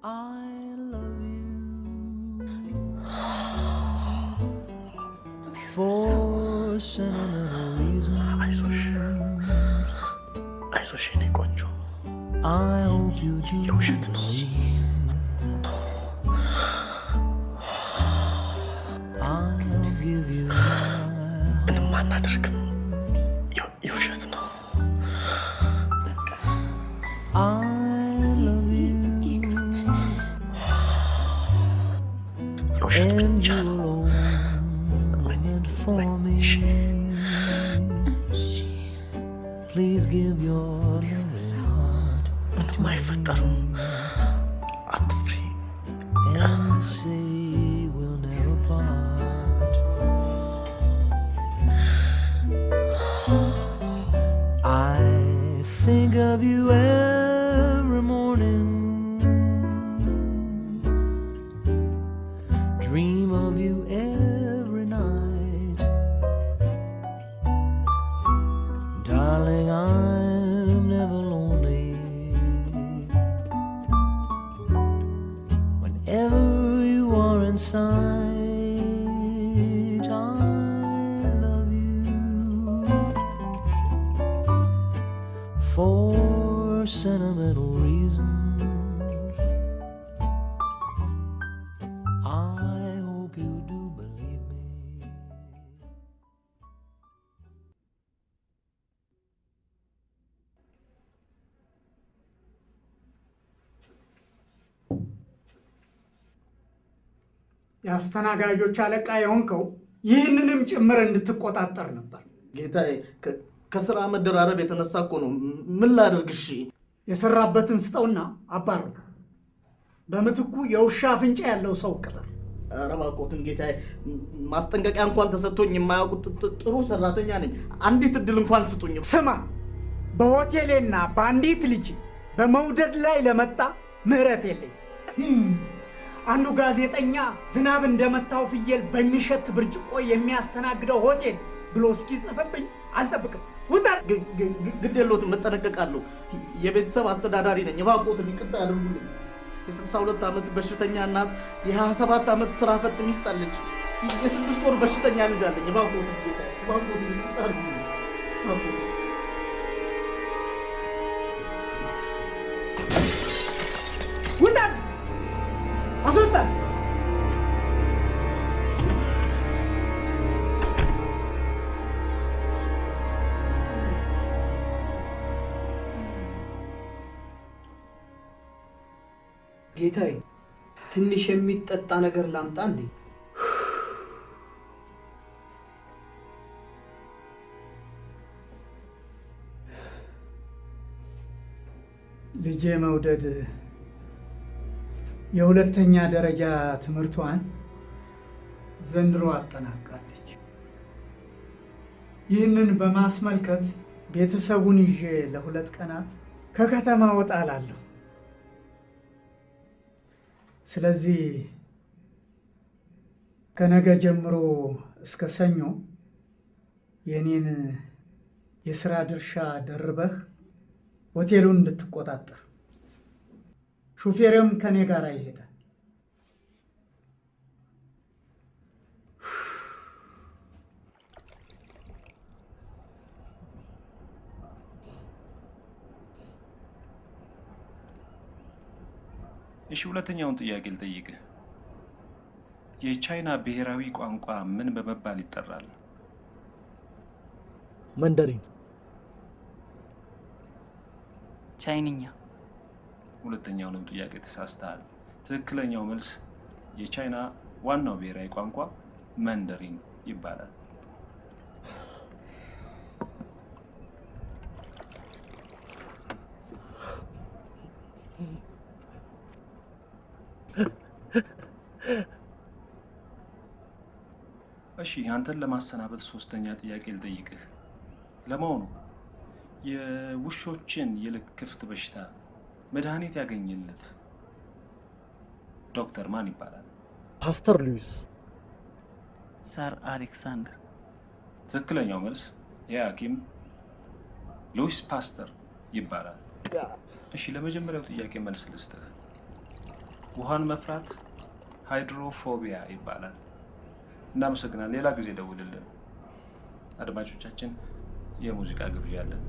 I love you for sentimental reasons. አይዞሽ የኔ ቆንጆ I hope you do የውሸት ነው I'll give you ምንም አናደርግም የውሸት ነው I love you የውሸት and ብቻ you ነው alone meant for me. Please give your loving heart ምንም አይፈጠርም አትፍሪ and say we'll never part. I think of you every morning, dream of you every night. Darling, I'm never lonely. Whenever you are in sight, I love you for sentimental reasons. I hope you do believe me. የአስተናጋጆች አለቃ የሆንከው ይህንንም ጭምር እንድትቆጣጠር ነበር። ጌታዬ ከስራ መደራረብ የተነሳ እኮ ነው። ምን ላድርግ? እሺ የሰራበትን ስጠውና አባሩ። በምትኩ የውሻ አፍንጫ ያለው ሰው ቅጠር። ኧረ እባክዎትን ጌታዬ፣ ማስጠንቀቂያ እንኳን ተሰጥቶኝ የማያውቁት ጥሩ ሰራተኛ ነኝ። አንዲት እድል እንኳን ስጡኝ። ስማ፣ በሆቴሌና በአንዲት ልጅ በመውደድ ላይ ለመጣ ምህረት የለኝ። አንዱ ጋዜጠኛ ዝናብ እንደመታው ፍየል በሚሸት ብርጭቆ የሚያስተናግደው ሆቴል ብሎ እስኪጽፍብኝ አልጠብቅም። ውጣ! ግድ የለዎትም፣ እጠነቀቃለሁ። የቤተሰብ አስተዳዳሪ ነኝ። እባክዎትን ይቅርታ ያደርጉልኝ። የ62 ዓመት በሽተኛ እናት፣ የ27 ዓመት ስራ ፈት ሚስት አለች። የ6 ወር በሽተኛ ልጅ አለኝ። እባክዎትን ጌታዬ፣ እባክዎትን ይቅርታ ያደርጉልኝ። እባክዎትን ውጣ! አስወጣ! ጌታዬ፣ ትንሽ የሚጠጣ ነገር ላምጣ እንዴ? ልጄ መውደድ የሁለተኛ ደረጃ ትምህርቷን ዘንድሮ አጠናቃለች። ይህንን በማስመልከት ቤተሰቡን ይዤ ለ2 ቀናት ከከተማ ወጣ እላለሁ። ስለዚህ ከነገ ጀምሮ እስከ ሰኞ የኔን የሥራ ድርሻ ደርበህ ሆቴሉን እንድትቆጣጠር፣ ሹፌርም ከኔ ጋር ይሄዳል። እሺ፣ ሁለተኛውን ጥያቄ ልጠይቅህ። የቻይና ብሔራዊ ቋንቋ ምን በመባል ይጠራል? መንደሪን። ቻይንኛ። ሁለተኛውንም ጥያቄ ተሳስተሃል። ትክክለኛው መልስ የቻይና ዋናው ብሔራዊ ቋንቋ መንደሪን ይባላል። እሺ፣ አንተን ለማሰናበት ሶስተኛ ጥያቄ ልጠይቅህ። ለመሆኑ የውሾችን የልክፍት በሽታ መድኃኒት ያገኘለት ዶክተር ማን ይባላል? ፓስተር ሉዊስ። ሰር አሌክሳንደር። ትክክለኛው መልስ የሐኪም ሉዊስ ፓስተር ይባላል። እሺ፣ ለመጀመሪያው ጥያቄ መልስ ልስጥህ። ውሃን መፍራት ሃይድሮፎቢያ ይባላል። እናመሰግናለን። ሌላ ጊዜ ደውልልን። አድማጮቻችን የሙዚቃ ግብዣ አለን።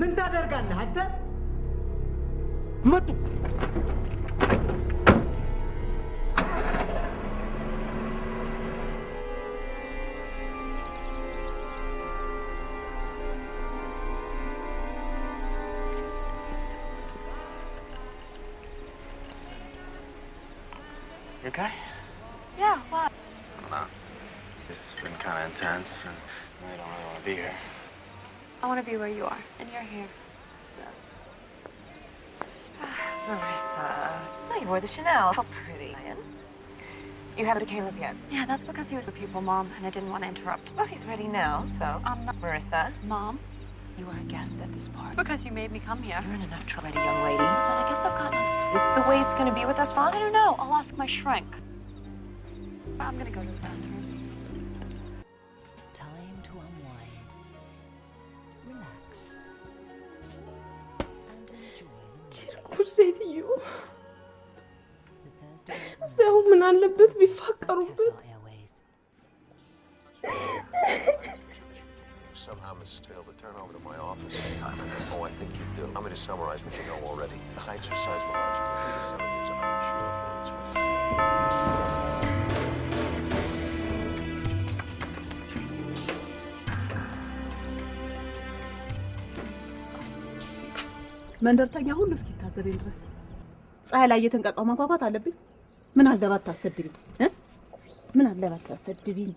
ምን ታደርጋለህ አንተ? መጡ። You okay? Yeah, why? I don't know. This has been kind of intense, and I don't really want to be here. I want to be where you are, and you're here. So. Marissa. Oh, you wore the Chanel. How pretty. Ryan, you haven't to Caleb yet. Yeah, that's because he was with people, Mom, and I didn't want to interrupt. Well, he's ready now, so. I'm not. Marissa. Mom. You are a guest at this party. Because you made me come here. You're in enough trouble, young lady. Well, then I guess I've got no... Is this the way it's going to be with us, Vaughn? I don't know. I'll ask my shrink. I'm going to go to the bathroom. Time to unwind. Relax. And enjoy. ችርኩስ ሴትዮ እዚያው ምን አለበት ቢፋቀሩበት? Somehow, Mrs. Taylor, but turn over to my office anytime in this. Oh, I think you do. I'm going to summarize what you know already. The heights are seismological. The facility is uninsured. መንደርተኛ ሁሉ እስኪታዘበኝ ድረስ ፀሐይ ላይ እየተንቀጣው ማንኳኳት አለብኝ። ምን አለባት ታሰድብኝ? ምን አለባት ታሰድብኝ?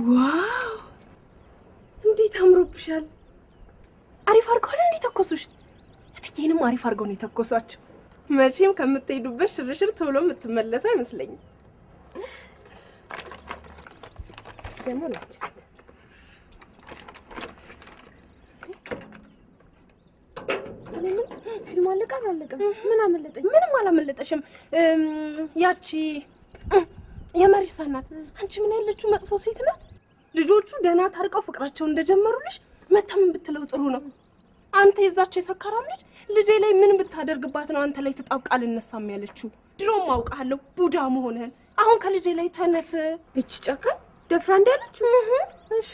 ዋው እንዴት አምሮብሻል! አሪፍ አርገው እንዴ ተኮሱሽ? እትዬንም አሪፍ አርገው ነው የተኮሷቸው። መቼም ከምትሄዱበት ሽርሽር ቶሎ የምትመለሱ አይመስለኝም። ደግሞ ነች ፊልም አለቀ አላለቀም? ምን አመለጠኝ? ምንም አላመለጠሽም። ያቺ የመሪሳ ናት። አንቺ ምን ያለችው መጥፎ ሴት ናት። ልጆቹ ደህና ታርቀው ፍቅራቸውን እንደጀመሩልሽ መተም ብትለው ጥሩ ነው። አንተ የዛች የሰካራም ልጄ ላይ ምን ብታደርግባት ነው አንተ ላይ ተጣብቃ ልነሳም ያለችው? ድሮም አውቃለሁ ቡዳ መሆንህን። አሁን ከልጄ ላይ ተነስ። እቺ ጨካኝ ደፍራ እንዳለችው። እሺ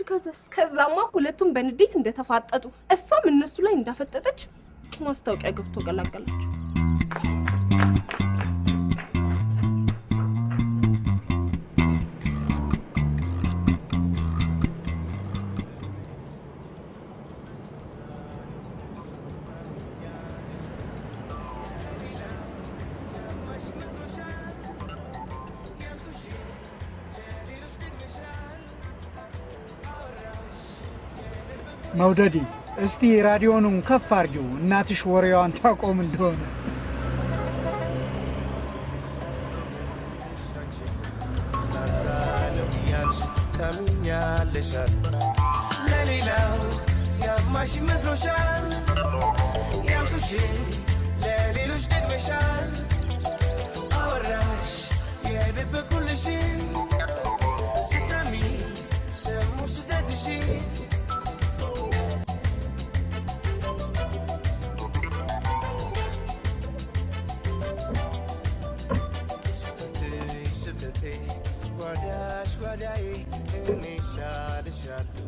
ከዛማ ሁለቱም በንዴት እንደተፋጠጡ እሷም እነሱ ላይ እንዳፈጠጠች ማስታወቂያ ገብቶ ገላገላቸው። መውደዲ እስቲ ራዲዮኑን ከፍ አርጊው፣ እናትሽ ወሬዋን ታቆም እንደሆነ። ታሚኛለሻል ለሌላው ያማሽ መስሎሻል ያልኩሽን ለሌሎች ደግመሻል አወራሽ የደበኩልሽን ስተሚ ሰሙ ስተትሽን ጓዳዬ እኔ ሻልሻለሁ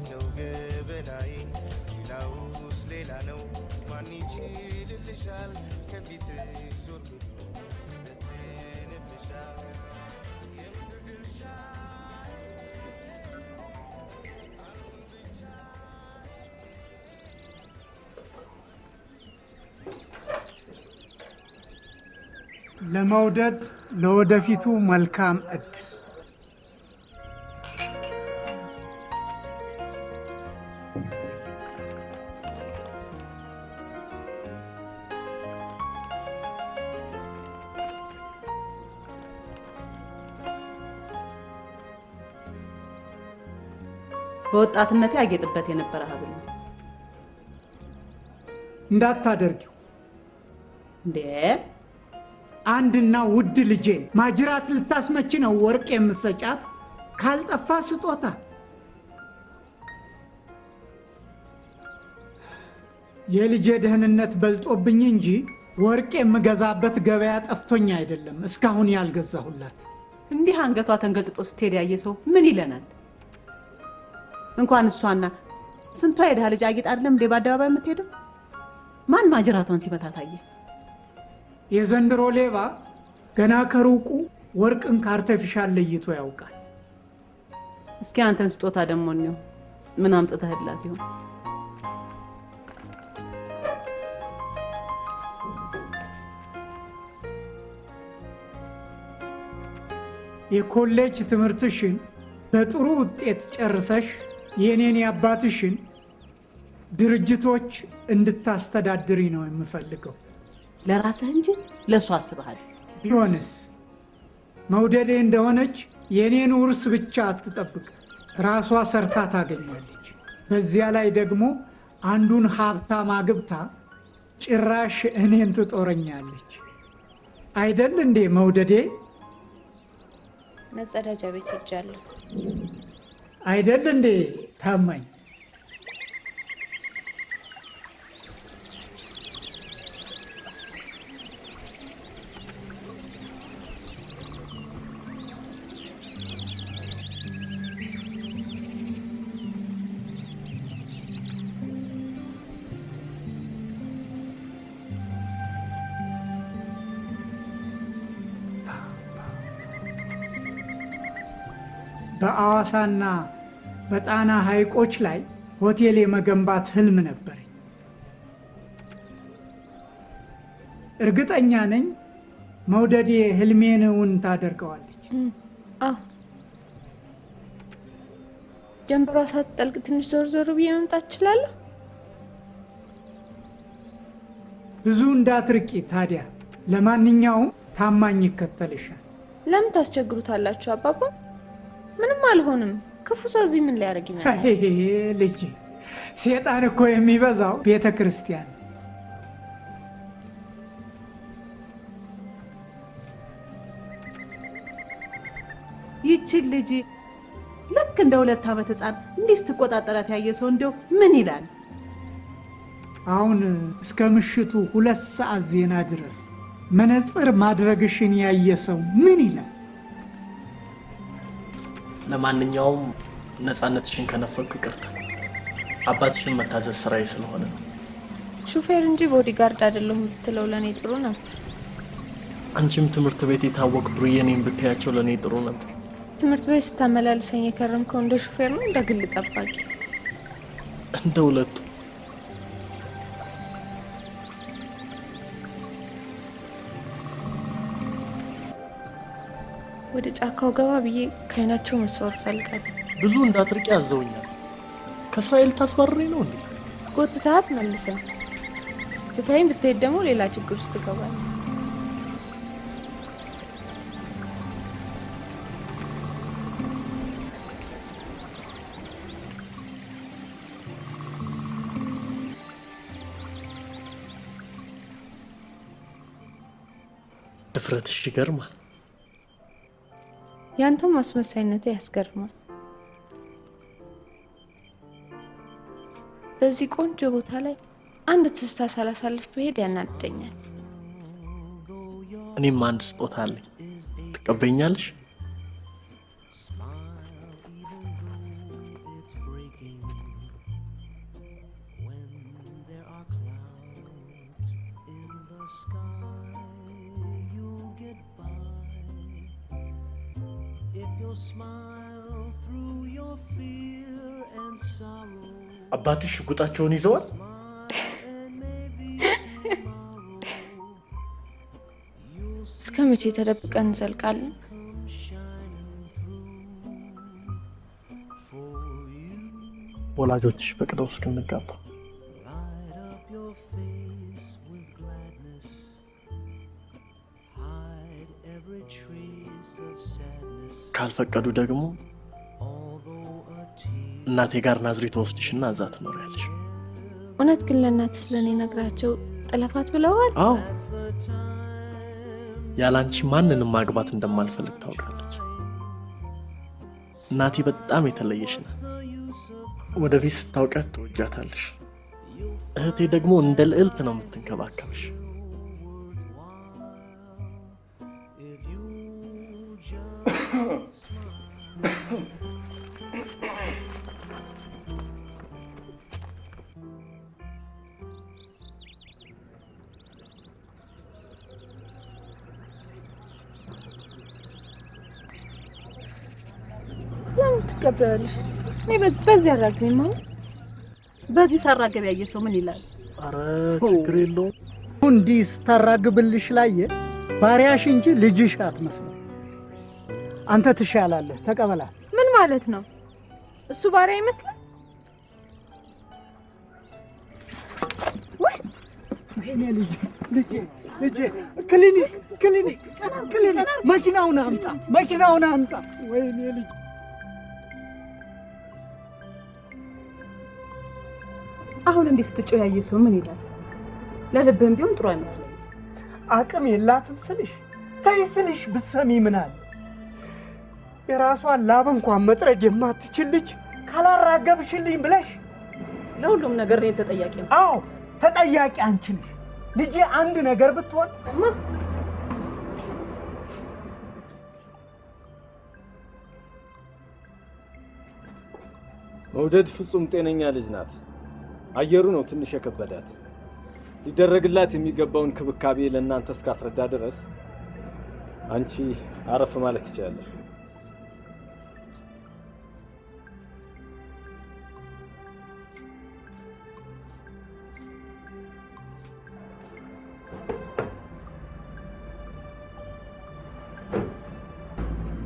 ነው ገበናዬ ሌላውስ ሌላ ነው ማን ይችልልሻል ከፊት ዞር ብሎ ለትንብሻል የምድርሻ ለመውደድ ለወደፊቱ መልካም እድል። በወጣትነቴ ያጌጥበት የነበረ ሀብል ነው። እንዳታደርጊው እንዴ አንድና ውድ ልጄን ማጅራት ልታስመች ነው ወርቅ የምሰጫት? ካልጠፋ ስጦታ የልጄ ደህንነት በልጦብኝ እንጂ ወርቅ የምገዛበት ገበያ ጠፍቶኝ አይደለም እስካሁን ያልገዛሁላት። እንዲህ አንገቷ ተንገልጥጦ ስትሄድ ያየ ሰው ምን ይለናል? እንኳን እሷና ስንቷ የድሃ ልጅ አጊጥ አይደለም እንዴ በአደባባይ የምትሄደው? ማን ማጅራቷን ሲመታ ታየ? የዘንድሮ ሌባ ገና ከሩቁ ወርቅን ከአርቲፊሻል ለይቶ ያውቃል። እስኪ አንተን ስጦታ ደግሞ ነው ምን አምጥተህላት ይሆን? የኮሌጅ ትምህርትሽን በጥሩ ውጤት ጨርሰሽ የኔን የአባትሽን ድርጅቶች እንድታስተዳድሪ ነው የምፈልገው። ለራስህ እንጂ ለሷ አስበሃል? ቢሆንስ መውደዴ እንደሆነች የኔን ውርስ ብቻ አትጠብቅ፣ ራሷ ሰርታ ታገኛለች። በዚያ ላይ ደግሞ አንዱን ሀብታም አግብታ ጭራሽ እኔን ትጦረኛለች። አይደል እንዴ መውደዴ? መጸዳጃ ቤት ሄጃለሁ። አይደል እንዴ ታማኝ? በአዋሳና በጣና ሐይቆች ላይ ሆቴል የመገንባት ህልም ነበረኝ። እርግጠኛ ነኝ መውደዴ ህልሜን እውን ታደርገዋለች። አዎ፣ ጀንበሯ ሳትጠልቅ ትንሽ ዞር ዞር ብዬ መምጣት እችላለሁ? ብዙ እንዳትርቂ ታዲያ። ለማንኛውም ታማኝ ይከተልሻል። ለምን ታስቸግሩታላችሁ አባባ? ምንም አልሆንም። ክፉ ሰው እዚህ ምን ሊያደርግ ይመጣል? ልጅ ሴጣን እኮ የሚበዛው ቤተ ክርስቲያን። ይቺን ልጅ ልክ እንደ 2 ዓመት ህፃን እንዲህ ስትቆጣጠራት ያየ ሰው እንደው ምን ይላል? አሁን እስከ ምሽቱ 2 ሰዓት ዜና ድረስ መነጽር ማድረግሽን ያየ ሰው ምን ይላል? ለማንኛውም ነፃነትሽን ከነፈኩ ይቅርታ። አባትሽን መታዘዝ ስራዬ ስለሆነ ነው። ሹፌር እንጂ ቦዲጋርድ አይደለሁም ብትለው ለኔ ጥሩ ነበር። አንቺም ትምህርት ቤት የታወቅ ብሩዬ ነኝ ብትያቸው ለኔ ጥሩ ነበር። ትምህርት ቤት ስታመላልሰኝ የከረምከው እንደ ሹፌር ነው እንደ ግል ጠባቂ? እንደ ሁለቱ። ወደ ጫካው ገባ ብዬ ከአይናቸው መሰወር ፈልጋለሁ። ብዙ እንዳትርቂ አዘውኛል። ከእስራኤል ታስባረረኝ ነው እንዴ? ጎትታት መልሰን ትታይም ብትሄድ ደግሞ ሌላ ችግር ውስጥ ትገባለህ። ድፍረትሽ ይገርማል። ያንተም ማስመሳይነት ያስገርማል። በዚህ ቆንጆ ቦታ ላይ አንድ ትዝታ ሳላሳልፍ ብሄድ ያናድደኛል። እኔም አንድ ስጦታ አለኝ። ትቀበኛለሽ? አባትሽ ሽጉጣቸውን ይዘዋል? እስከ መቼ ተደብቀን እንዘልቃለን? ወላጆችሽ ፈቅደው እስክንጋባ። ካልፈቀዱ ደግሞ እናቴ ጋር ናዝሬት ወስድሽና እዛ ትኖሪያለሽ። እውነት ግን ለእናት ስለኔ ነግራቸው ጥለፋት ብለዋል? አዎ። ያላንቺ ማንንም ማግባት እንደማልፈልግ ታውቃለች። እናቴ በጣም የተለየሽ ናት። ወደፊት ስታውቃት ትወጃታለሽ። እህቴ ደግሞ እንደ ልዕልት ነው የምትንከባከብሽ። ለምን ትቀበያለሽ? እኔ በዚህ አራግቢማ። በዚህ ሳራገብ ያየ ሰው ምን ይላል? አረ ችግር የለውም። እንዲህ ስታራግብልሽ ላየ ባሪያሽ እንጂ ልጅሽ አትመስልም። አንተ ትሻላለህ፣ ተቀበላት። ምን ማለት ነው? እሱ ባሪያ ይመስላል? ወይኔ ልጄ ክሊኒክ መኪናውን አምጣ። ወይኔ ልጅ አሁን እንዲህ ስትጮህ ያየ ሰው ምን ይላል? ለልብህም ቢሆን ጥሩ አይመስለኝም። አቅም የላትም ስልሽ ተይ ስልሽ ብትሰሚ ምን አለ? የራሷን ላብ እንኳን መጥረግ የማትችል ልጅ ካላራገብሽልኝ ብለሽ ለሁሉም ነገር እኔ ተጠያቂ ነው። አዎ ተጠያቂ አንቺ ነሽ። ልጄ አንድ ነገር ብትሆን እማ መውደድ ፍጹም ጤነኛ ልጅ ናት። አየሩ ነው ትንሽ የከበዳት። ሊደረግላት የሚገባውን ክብካቤ ለእናንተ እስካስረዳ ድረስ አንቺ አረፍ ማለት ትችላለሽ።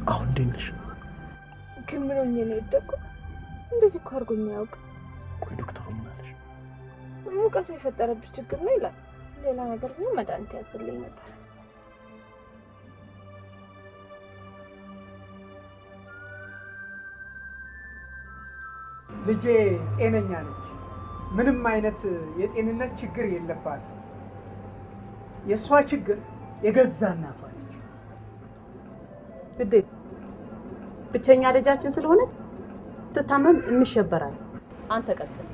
አሁን እንዴት ነሽ? ግን ምን ሆኜ ነው የወደቅኩት? እንደዚህ እኮ አድርጎኝ አያውቅም። ቆይ ዶክተሩ ምን አለሽ? ሙቀቱ የፈጠረብሽ ችግር ነው ይላል። ሌላ ነገር ቢሆን መድኃኒት ያዝልኝ ነበር። ልጄ ጤነኛ ነች። ምንም አይነት የጤንነት ችግር የለባትም። የእሷ ችግር የገዛ እናቷ ነች። ግዴ ብቸኛ ልጃችን ስለሆነ ትታመም እንሸበራለን። አንተ ቀጥል።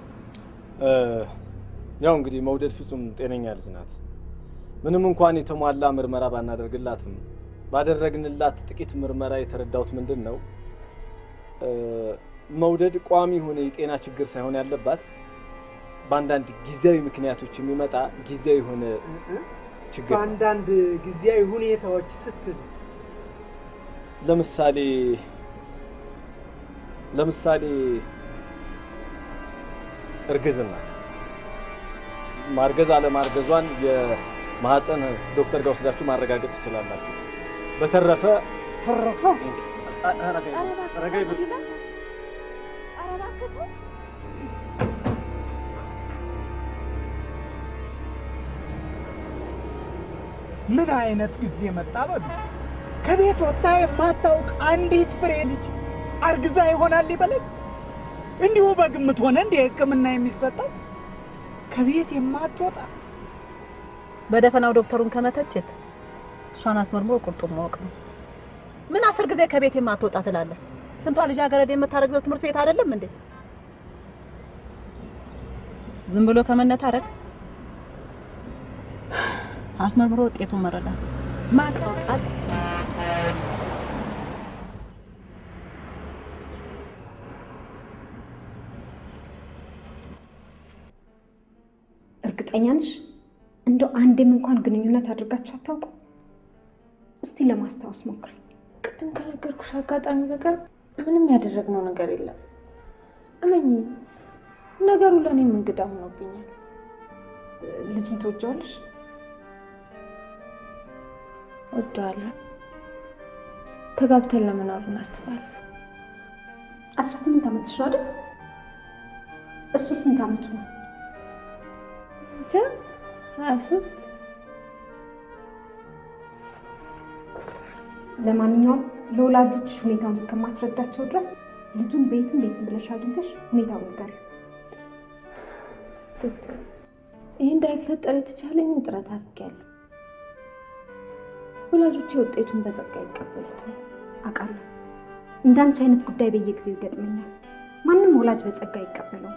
ያው እንግዲህ መውደድ ፍጹም ጤነኛ ልጅ ናት። ምንም እንኳን የተሟላ ምርመራ ባናደርግላትም ባደረግንላት ጥቂት ምርመራ የተረዳሁት ምንድን ነው መውደድ ቋሚ የሆነ የጤና ችግር ሳይሆን ያለባት በአንዳንድ ጊዜያዊ ምክንያቶች የሚመጣ ጊዜያዊ የሆነ ችግር። በአንዳንድ ጊዜያዊ ሁኔታዎች ስትል ለምሳሌ እርግዝና፣ ማርገዝ አለማርገዟን የማህፀን ዶክተር ጋር ወስዳችሁ ማረጋገጥ ትችላላችሁ። በተረፈ ምን አይነት ጊዜ መጣ? በሉ ከቤት ወጣ የማታውቅ አንዲት ፍሬ ልጅ አርግዛ ይሆናል ይበለኝ። እንዲሁ በግምት ሆነ እንደ ሕክምና የሚሰጠው ከቤት የማትወጣ በደፈናው ዶክተሩን ከመተቸት እሷን አስመርምሮ ቁርጡን ማወቅ ነው። ምን 10 ጊዜ ከቤት የማትወጣ ትላለህ? ስንቷ ልጃገረድ የምታረግዘው ትምህርት ቤት አይደለም እንዴ? ዝም ብሎ ከመነታረክ አስመርምሮ ውጤቱን መረዳት ማጣጣል። እርግጠኛ ነሽ? እንደው አንዴም እንኳን ግንኙነት አድርጋችሁ አታውቁ? እስቲ ለማስታወስ ሞክሪ። ቅድም ከነገርኩሽ አጋጣሚ በቀር ምንም ያደረግነው ነገር የለም። እመኚ፣ ነገሩ ለእኔም እንግዳ ሆኖብኛል። ልጁን ትወጂዋለሽ? እወደዋለሁ። ተጋብተን ለመኖር እናስባለን። 18 ዓመትሽ ነው አይደል? እሱ ስንት ዓመቱ ነው? 23። ለማንኛውም ለወላጆችሽ ሁኔታውን እስከማስረዳቸው ድረስ ልጁን ቤትም ብለሽ አግኝተሽ ሁኔታውን ንገሪው። ዶክተር፣ ይህ እንዳይፈጠር የተቻለኝን ጥረት አድርጌያለሁ። ወላጆቼ ውጤቱን በጸጋ ይቀበሉት። አውቃለሁ። እንዳንቺ አይነት ጉዳይ በየጊዜው ይገጥመኛል። ማንም ወላጅ በጸጋ ይቀበለው።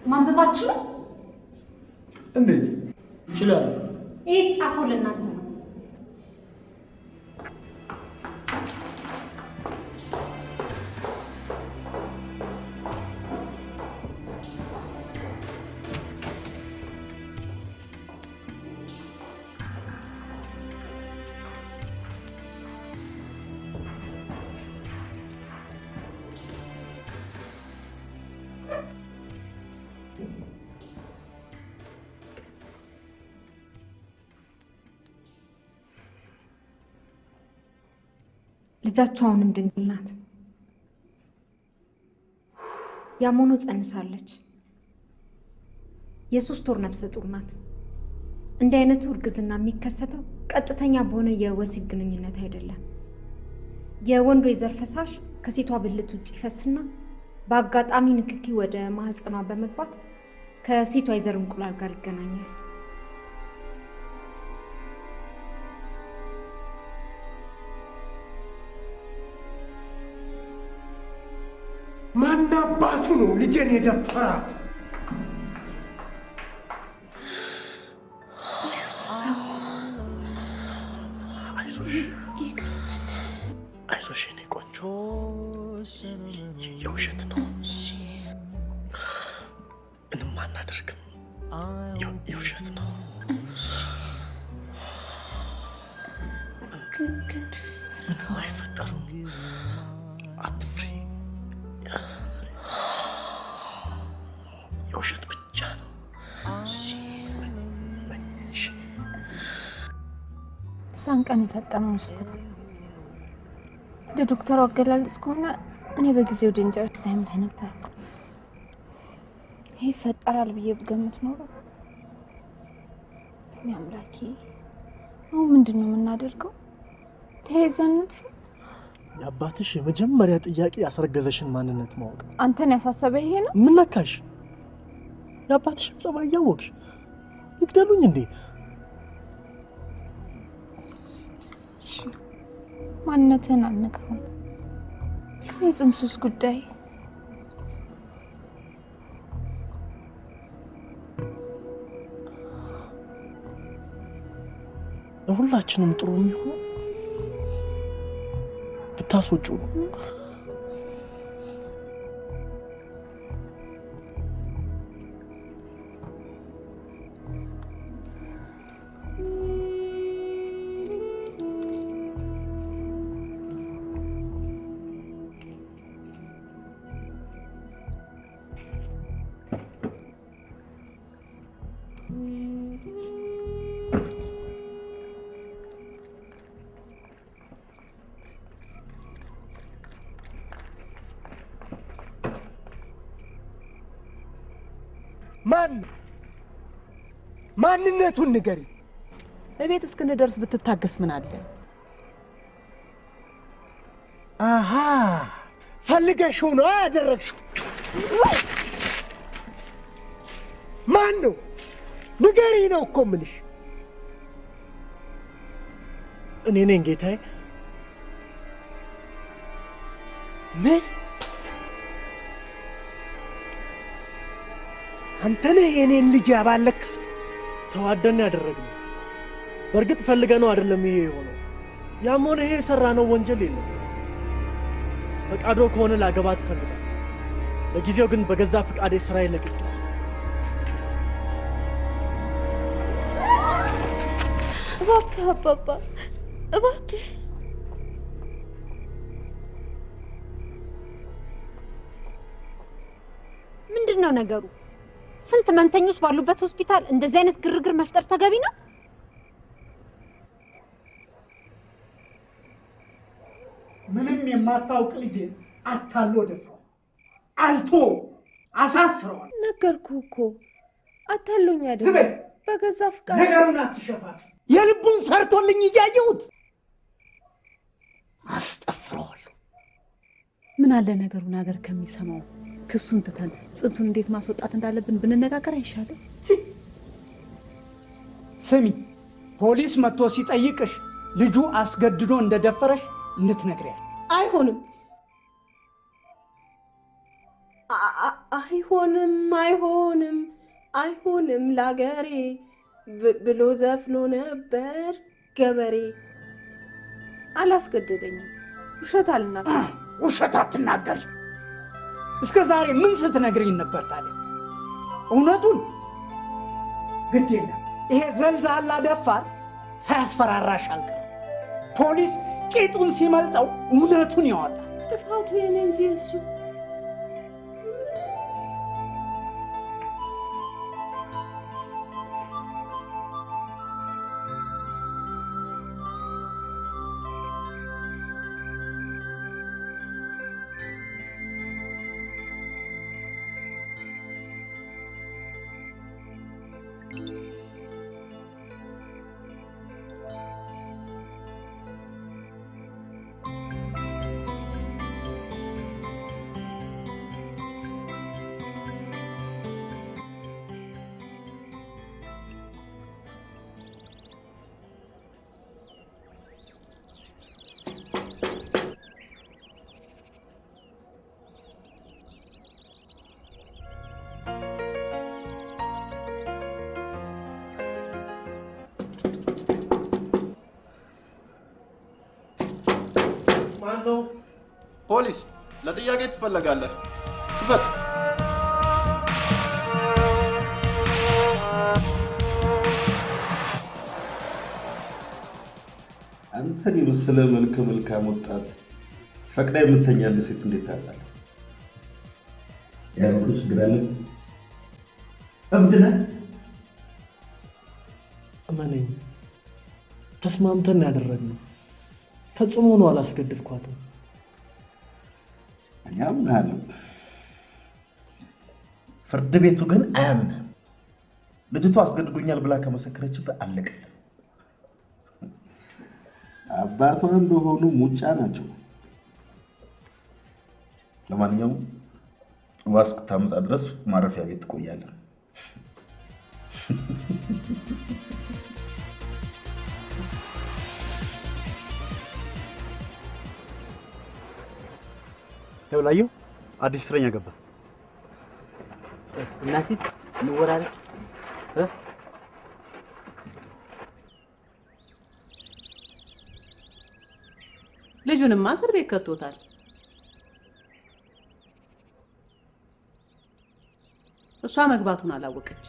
ማንበባችሁ እንዴት ይችላል? ይሄ ጻፈው ለእናንተ ነው። ልጃቸው አሁንም ድንግል ናት። ያም ሆኖ ጸንሳለች። የ3 ወር ነፍሰ ጡር ናት። እንዲህ አይነቱ እርግዝና የሚከሰተው ቀጥተኛ በሆነ የወሲብ ግንኙነት አይደለም። የወንዱ የዘር ፈሳሽ ከሴቷ ብልት ውጭ ይፈስና በአጋጣሚ ንክኪ ወደ ማህፀኗ በመግባት ከሴቷ የዘር እንቁላል ጋር ይገናኛል። ማን አባቱ ነው ልጄን የደፈራት? አይዞሽ የኔ ቆንጆ፣ የውሸት ነው። ምንም አናደርግም። የውሸት ነው። ምንም አይፈጠርም። አትፍሪ። የውሸት ብቻ ነው። እዛን ቀን የፈጠረው ስህተት ለዶክተሩ አገላለጽ ከሆነ እኔ በጊዜው ዴንጀረስ ታይም ላይ ነበር። ይሄ ይፈጠራል ብዬ ብገምት ኖሮ አምላኬ፣ አሁን ምንድን ነው የምናደርገው? ተያይዘን እንጥፋ? የአባትሽ የመጀመሪያ ጥያቄ ያስረገዘሽን ማንነት ማወቅ። አንተን ያሳሰበ ይሄ ነው? ምን ነካሽ? የአባትሽን ጸባይ እያወቅሽ ይግደሉኝ እንዴ? ማንነትህን አልነግረውም። የጽንሱስ ጉዳይ ለሁላችንም ጥሩ የሚሆነው ብታስወጪው ነው። ማንነቱን ንገሪ። እቤት እስክንደርስ ብትታገስ ምን አለ? አሃ ፈልገሽው ነው ያደረግሽው? ማን ነው? ንገሪ ነው እኮ የምልሽ። እኔ ነኝ ጌታዬ። ምን? አንተ ነህ የኔን ልጅ ያባለካት? ተዋደን ያደረግነው። በእርግጥ ፈልገነው አይደለም ይሄ የሆነው። ያም ሆነ ይሄ የሰራነው ወንጀል የለም። ፈቃዶ ከሆነ ላገባ ትፈልጋል። ለጊዜው ግን በገዛ ፍቃዴ ስራዬ ለቅቄ እባክህ አባባ እባክህ። ምንድን ነው ነገሩ? ስንት ህመምተኞች ባሉበት ሆስፒታል እንደዚህ አይነት ግርግር መፍጠር ተገቢ ነው? ምንም የማታውቅ ልጅ አታሎ ደፍሯል። አልቶ አሳስረዋል። ነገርኩህ እኮ አታሎኝ አይደል? ዝም በል። በገዛ ፍቃድ ነገሩን አትሸፋፊ። የልቡን ሰርቶልኝ እያየሁት አስጠፍረዋል። ምን አለ ነገሩን ሀገር ከሚሰማው ክሱን ትተን ጽንሱን እንዴት ማስወጣት እንዳለብን ብንነጋገር አይሻልም? ስሚ፣ ፖሊስ መጥቶ ሲጠይቅሽ ልጁ አስገድዶ እንደደፈረሽ እንድትነግሪያል። አይሆንም፣ አይሆንም፣ አይሆንም፣ አይሆንም ላገሬ ብሎ ዘፍኖ ነበር ገበሬ። አላስገደደኝም። ውሸት አልናገርም። ውሸት አትናገሪ። እስከ ዛሬ ምን ስትነግሪኝ ነበር ታዲያ? እውነቱን ግድ የለም። ይሄ ዘልዛላ ደፋር ሳያስፈራራሽ አልቀርም። ፖሊስ ቂጡን ሲመልጠው እውነቱን ያወጣል። ጥፋቱ የኔ እንጂ እሱ ማነው? ፖሊስ፣ ለጥያቄ ትፈለጋለህ። ክፈት። አንተን የመሰለ መልከ መልካም ወጣት ፈቅዳ የምተኛልህ ሴት እንዴት ታጣለህ? ያልኩ ችግር አለ? እብድ ነህ? እመነኝ፣ ተስማምተን ያደረግነው ፈጽሞ ነው። አላስገድድኳትም። እኔ አምናለሁ፣ ፍርድ ቤቱ ግን አያምንም። ልጅቷ አስገድዶኛል ብላ ከመሰከረችበት አለቀልህ። አባቷ እንደሆኑ ሙጫ ናቸው። ለማንኛውም ዋስ እስክታመጣ ድረስ ማረፊያ ቤት ትቆያለህ። ተውላየው አዲስ እስረኛ ገባ። እናሲስ እንወራለን። ልጁንማ እስር ቤት ከቶታል። እሷ መግባቱን አላወቀች።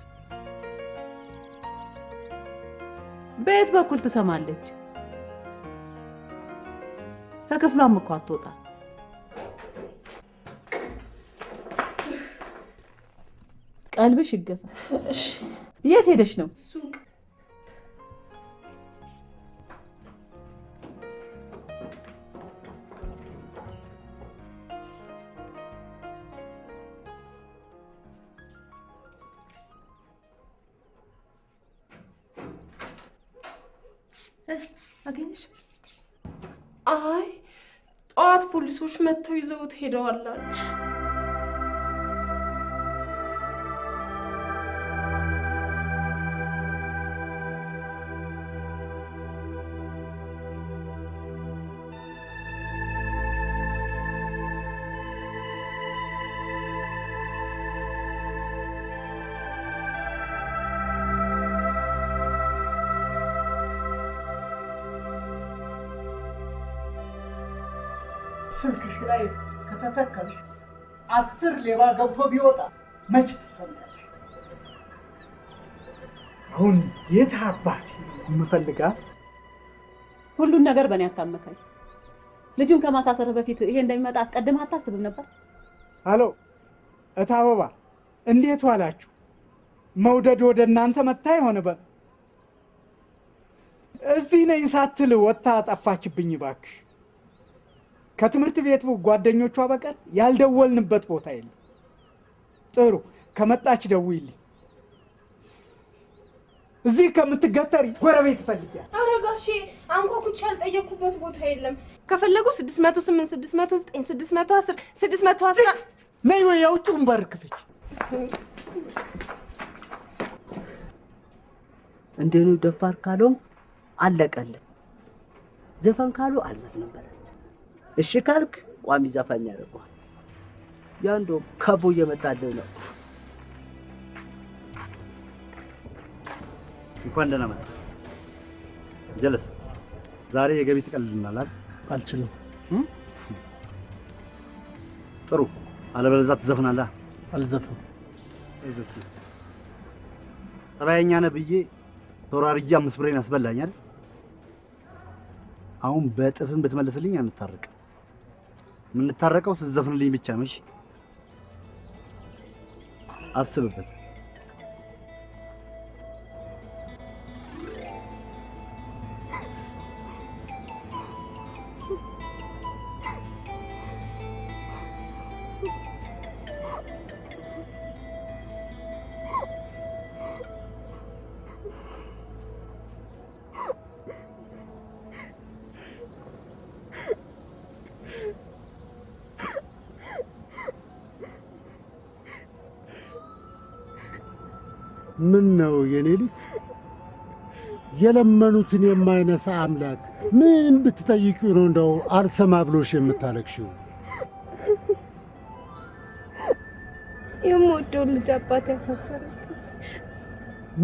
በየት በኩል ትሰማለች? ከክፍሏም እኮ አትወጣ። ቀልብሽ ይገፋ። የት ሄደሽ ነው? ሱቅ። አገኘሽ? አይ ጠዋት ፖሊሶች መጥተው ይዘውት ሄደዋል አሉ። ስልክሽ ላይ ከተተከልሽ 10 ሌባ ገብቶ ቢወጣ መች ትሰማለሽ? አሁን የት አባቴ የምፈልጋት? ሁሉን ነገር በእኔ አታመካኝ። ልጁን ከማሳሰርህ በፊት ይሄ እንደሚመጣ አስቀድመህ አታስብም ነበር? አሎ እታ አበባ፣ እንዴት ዋላችሁ? መውደድ ወደ እናንተ መታ የሆነ እዚህ ነኝ ሳትል ወጥታ ጠፋችብኝ። እባክሽ ከትምህርት ቤቱ ጓደኞቿ በቀር ያልደወልንበት ቦታ የለም። ጥሩ፣ ከመጣች ደውይልኝ። እዚህ ከምትገተሪ ጎረቤት ፈልጊያለሁ። ኧረ ጋሼ አንኳኩቼ ያልጠየኩበት ቦታ የለም። ከፈለጉ 608 609 610 610 ነይ ወይ የውጭውን በር ክፈች። እንደኔ ደፋር ካሎም አለቀልን። ዘፈን ካሉ አልዘፍንም በለች። እሺ ካልክ ቋሚ ዘፋኝ ያደርገዋል። ያንዶ ከቦ እየመጣልህ ነው። እንኳን ደህና መጣ ጀለስ። ዛሬ የገቢ ትቀልልናል አይደል? አልችልም። ጥሩ፣ አለበለዚያ ትዘፍናለህ። አልዘፍንም። ጠባየኛ ነህ ብዬ ተወራርጄ 5 ብሬን አስበላኝ አይደል? አሁን በጥፍን ብትመልስልኝ አንታረቅ። የምንታረቀው ስትዘፍንልኝ ብቻ ነው። እሺ አስብበት። ምን ነው የኔ ልጅ? የለመኑትን የማይነሳ አምላክ ምን ብትጠይቂው ነው እንደው አልሰማ ብሎሽ የምታለቅሽው? የምወደው ልጅ አባት ያሳሰረኝ።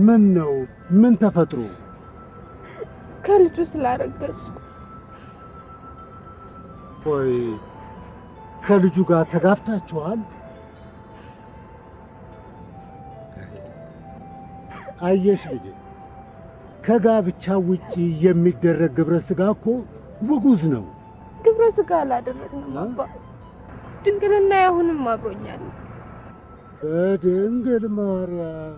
ምን ነው? ምን ተፈጥሮ? ከልጁ ስላረገዝኩ። ቆይ ከልጁ ጋር ተጋብታችኋል? አየሽ ልጅ፣ ከጋብቻ ውጪ የሚደረግ ግብረ ስጋ እኮ ውጉዝ ነው። ግብረ ስጋ አላደረግንም አባ። ድንግልና አሁንም አብሮኛል። በድንግል ማርያም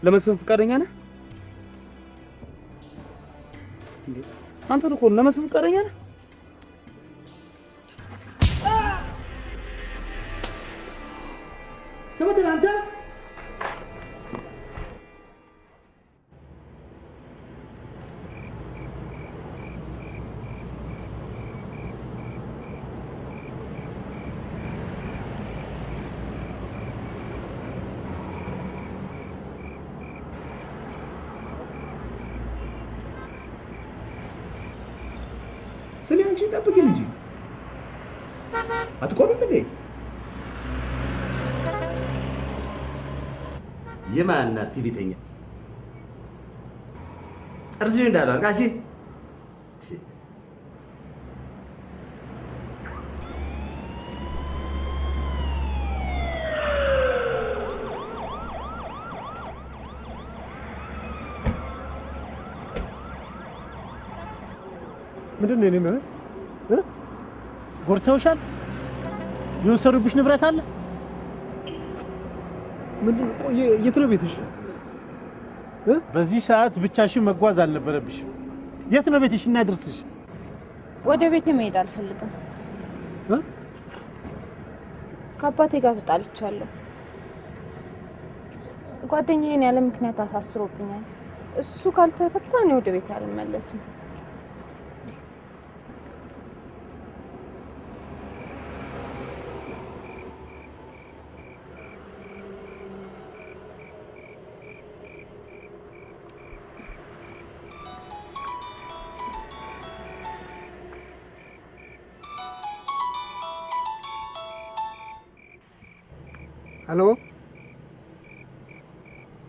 ለመስፈን ፈቃደኛ ነህ? አንተ እኮ ለመስፈን ፈቃደኛ ነህ? ተመተን አንተ ስሚ፣ አንቺ ጠብቂኝ እንጂ አትቆሚም እንዴ? የማናት ቲቪተኛ ጥርዝሽ እንዳለው ጋሺ ምንድን ነው የሚሆነው? ጎርተውሻል? የወሰዱብሽ ንብረት አለ? ምንድን ቆይ፣ የት ነው ቤትሽ? በዚህ ሰዓት ብቻሽን መጓዝ አልነበረብሽም። የት ነው ቤትሽ? እናድርስሽ። ወደ ቤቴ መሄድ አልፈልግም። ከአባቴ ጋር ተጣልቻለሁ። ጓደኛዬን ያለ ምክንያት አሳስሮብኛል። እሱ ካልተፈታ እኔ ወደ ቤቴ አልመለስም። ሄሎ፣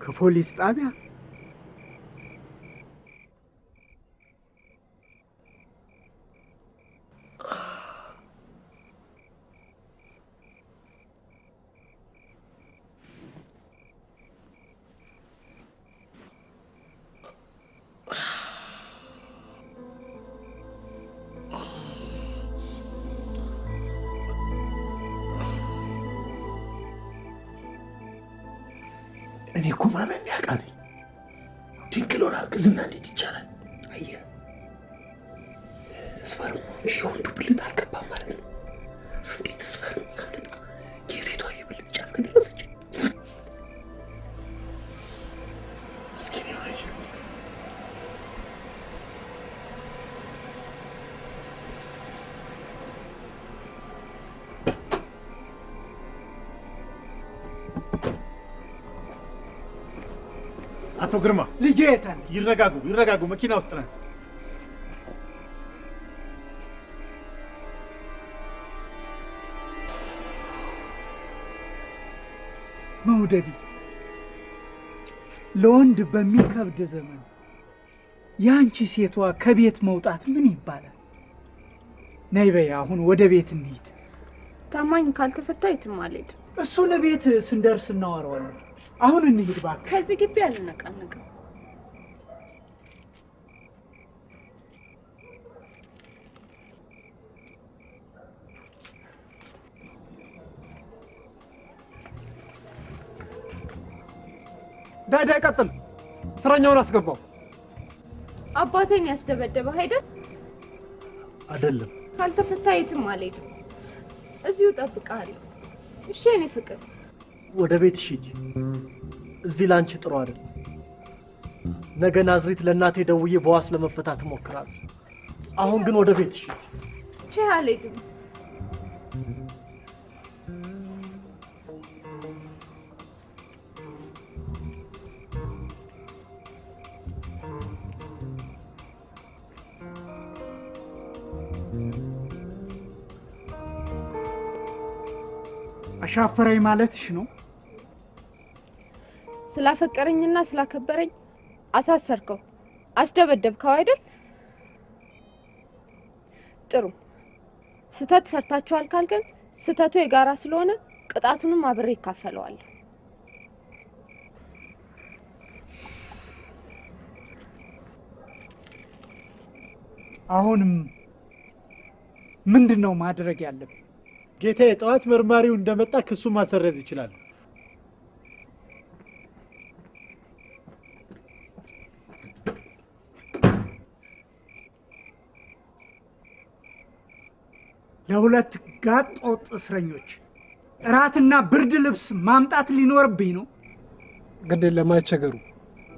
ከፖሊስ ጣቢያ? እኔ እኮ ማመን ያቃተኝ ድንግል ሆና እርግዝና እንዴት ይቻላል? አየህ ስፐርም እንጂ የወንዱ ብልት አልገባም ማለት ነው። አንዲት ስፐርም አምልጣ የሴቷ የብልት ጫፍ ግን ደረሰች። ምስኪን የሆነች ልጅ። አቶ ግርማ ልጄ የት አለ? ይረጋጉ፣ መኪና ውስጥ ነን። መውደድ ለወንድ በሚከብድ ዘመን የአንቺ ሴቷ ከቤት መውጣት ምን ይባላል? ነይ በይ አሁን ወደ ቤት እንሂድ። ታማኝ ካልተፈታ የትም አልሄድም። እሱን ቤት ስንደርስ እናወራዋለን። አሁን እንሂድ እባክህ። ከዚህ ግቢ አልነቃነቅም። ዳዳ ቀጥል። እስረኛውን አስገባው። አባቴን ያስደበደበ አይደል? አይደለም። ካልተፈታ የትም አልሄድም። እዚሁ እጠብቅሃለሁ። እሺ የኔ ፍቅር። ወደ ቤትሽ ሂጂ። እዚህ ላንቺ ጥሩ አይደል። ነገ ናዝሬት ለእናቴ ደውዬ በዋስ ለመፈታት እሞክራለሁ። አሁን ግን ወደ ቤትሽ ሂጂ። ቼ አልሄድም። አሻፈረኝ ማለትሽ ነው? ስላፈቀረኝና ስላከበረኝ አሳሰርከው፣ አስደበደብከው አይደል? ጥሩ። ስተት ሰርታችኋል ካልከን ስተቱ የጋራ ስለሆነ ቅጣቱንም አብሬ ይካፈለዋለሁ። አሁንም ምንድነው ማድረግ ያለብን? ጌታዬ፣ ጠዋት መርማሪው እንደመጣ ክሱ ማሰረዝ ይችላል። ለሁለት ጋጥ ወጥ እስረኞች እራትና ብርድ ልብስ ማምጣት ሊኖርብኝ ነው። ግድ ለማይቸገሩ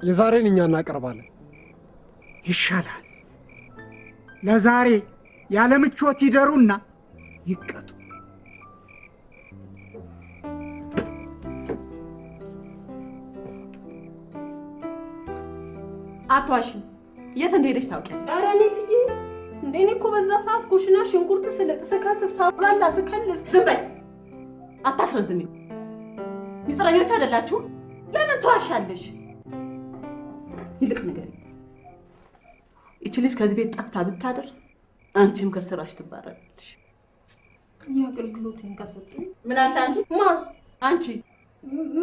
የዛሬን እኛ እናቀርባለን። ይሻላል። ለዛሬ ያለ ምቾት ይደሩና ይቀጡ። አትዋሽም። የት እንደሄደች ታውቂያለሽ? ኧረ እኔ ትዬ እንደ እኔ እኮ በዛ ሰዓት ኩሽና ሽንኩርት ስለጥ ስከትፍ ሳብላላ ስከልስ። ዝም በይ፣ አታስረዝሚው። ሚስጥረኞች አይደላችሁ? ለምን ትዋሻለሽ? ይልቅ ንገሪኝ፣ ይቺ ልጅ ከዚህ ቤት ጠፍታ ብታደር አንቺም ከስራሽ ትባረራለሽ። እኔ አገልግሎቴን ከሰጡኝ። ምን አልሽ አንቺ? ማ አንቺ?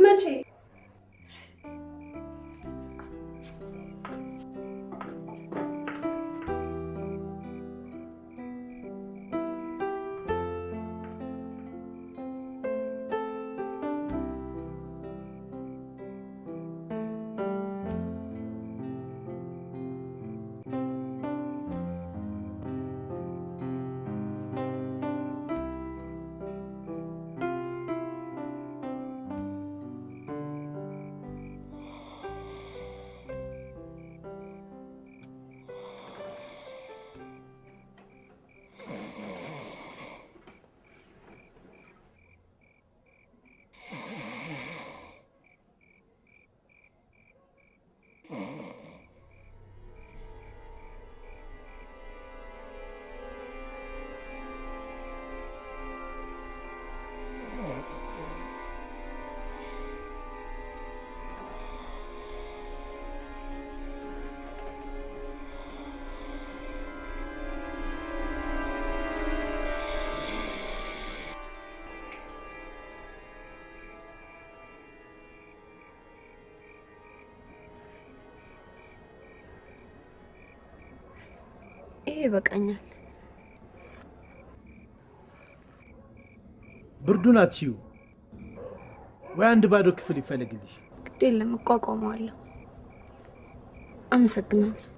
መቼ? ይሄ ይበቃኛል። ብርዱን አትሽው ወይ አንድ ባዶ ክፍል ይፈልግልሽ። ግድ የለም እቋቋመዋለሁ። አመሰግናለሁ።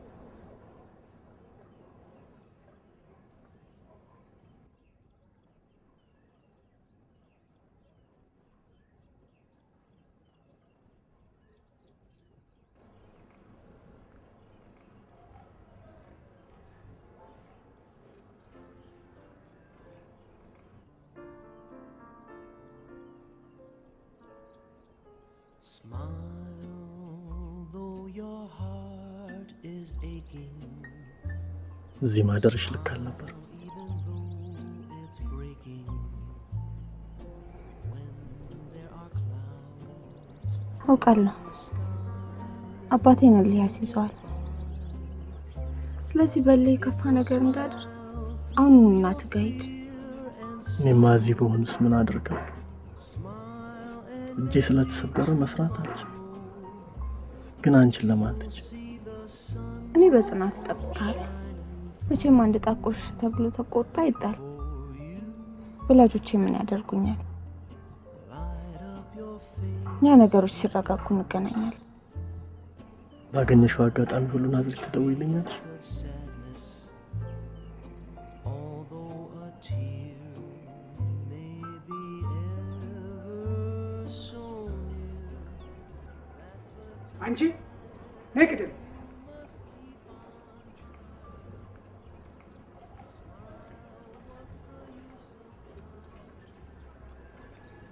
እዚህ ማደርሽ ልክ አልነበር። አውቃለሁ አባቴን ሊያስይዘዋል። ስለዚህ በላይ የከፋ ነገር እንዳደር አሁን እናት ጋር ሂድ። እኔማ እዚህ በሆንስ ምን አደርጋለሁ? እጄ ስለተሰበረ መስራት አልችልም። ግን አንቺን ለማለች እኔ በጽናት እጠብቅሃለሁ። መቼም አንድ ጣቆሽ ተብሎ ተቆጣ ይጣል። ወላጆቼ ምን ያደርጉኛል? ያ ነገሮች ሲረጋጉ እንገናኛለን። ባገኘሽው አጋጣሚ ሁሉ ናዝሬት ትደውይልኛለሽ? አንቺ ነይ ቅድም።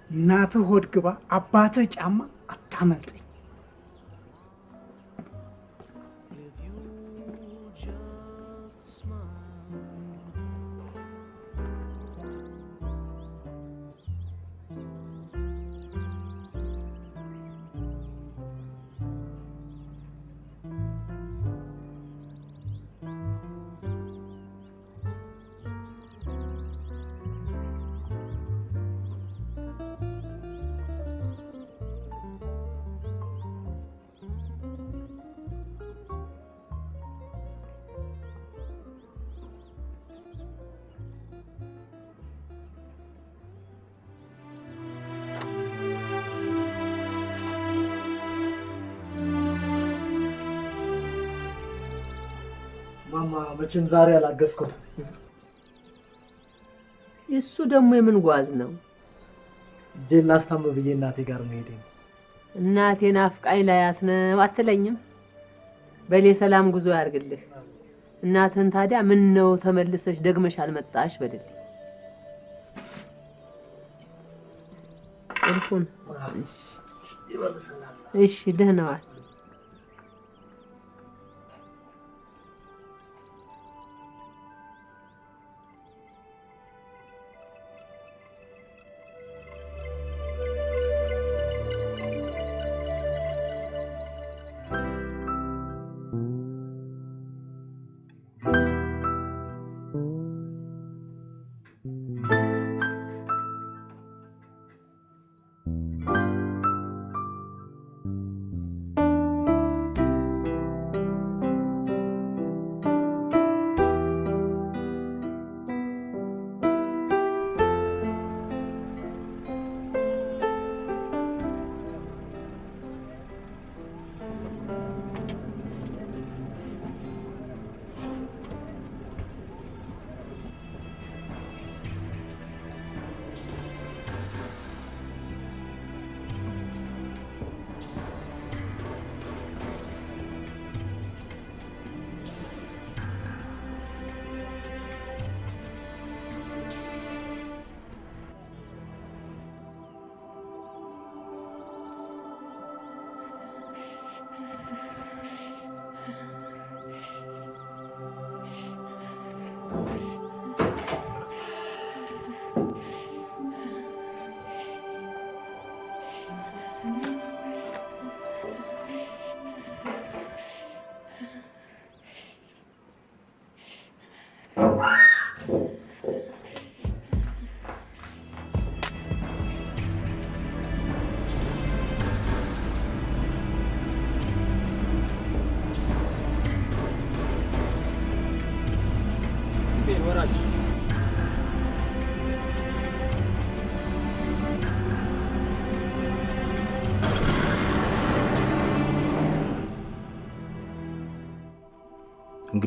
እናትህ ሆድ ግባ፣ አባትህ ጫማ አታመልጠኝ። ማማ መቼም ዛሬ አላገዝኩም። እሱ ደግሞ የምን ጓዝ ነው? እጄን ላስታም ብዬ እናቴ ጋር መሄዴ ነው። እናቴን አፍቃኝ ላያት ነው አትለኝም? በሌ ሰላም ጉዞ ያርግልህ። እናትህን ታዲያ ምን ነው ተመልሰሽ ደግመሽ አልመጣሽ በልልኝ። እልፉን እሺ ደህና ዋል።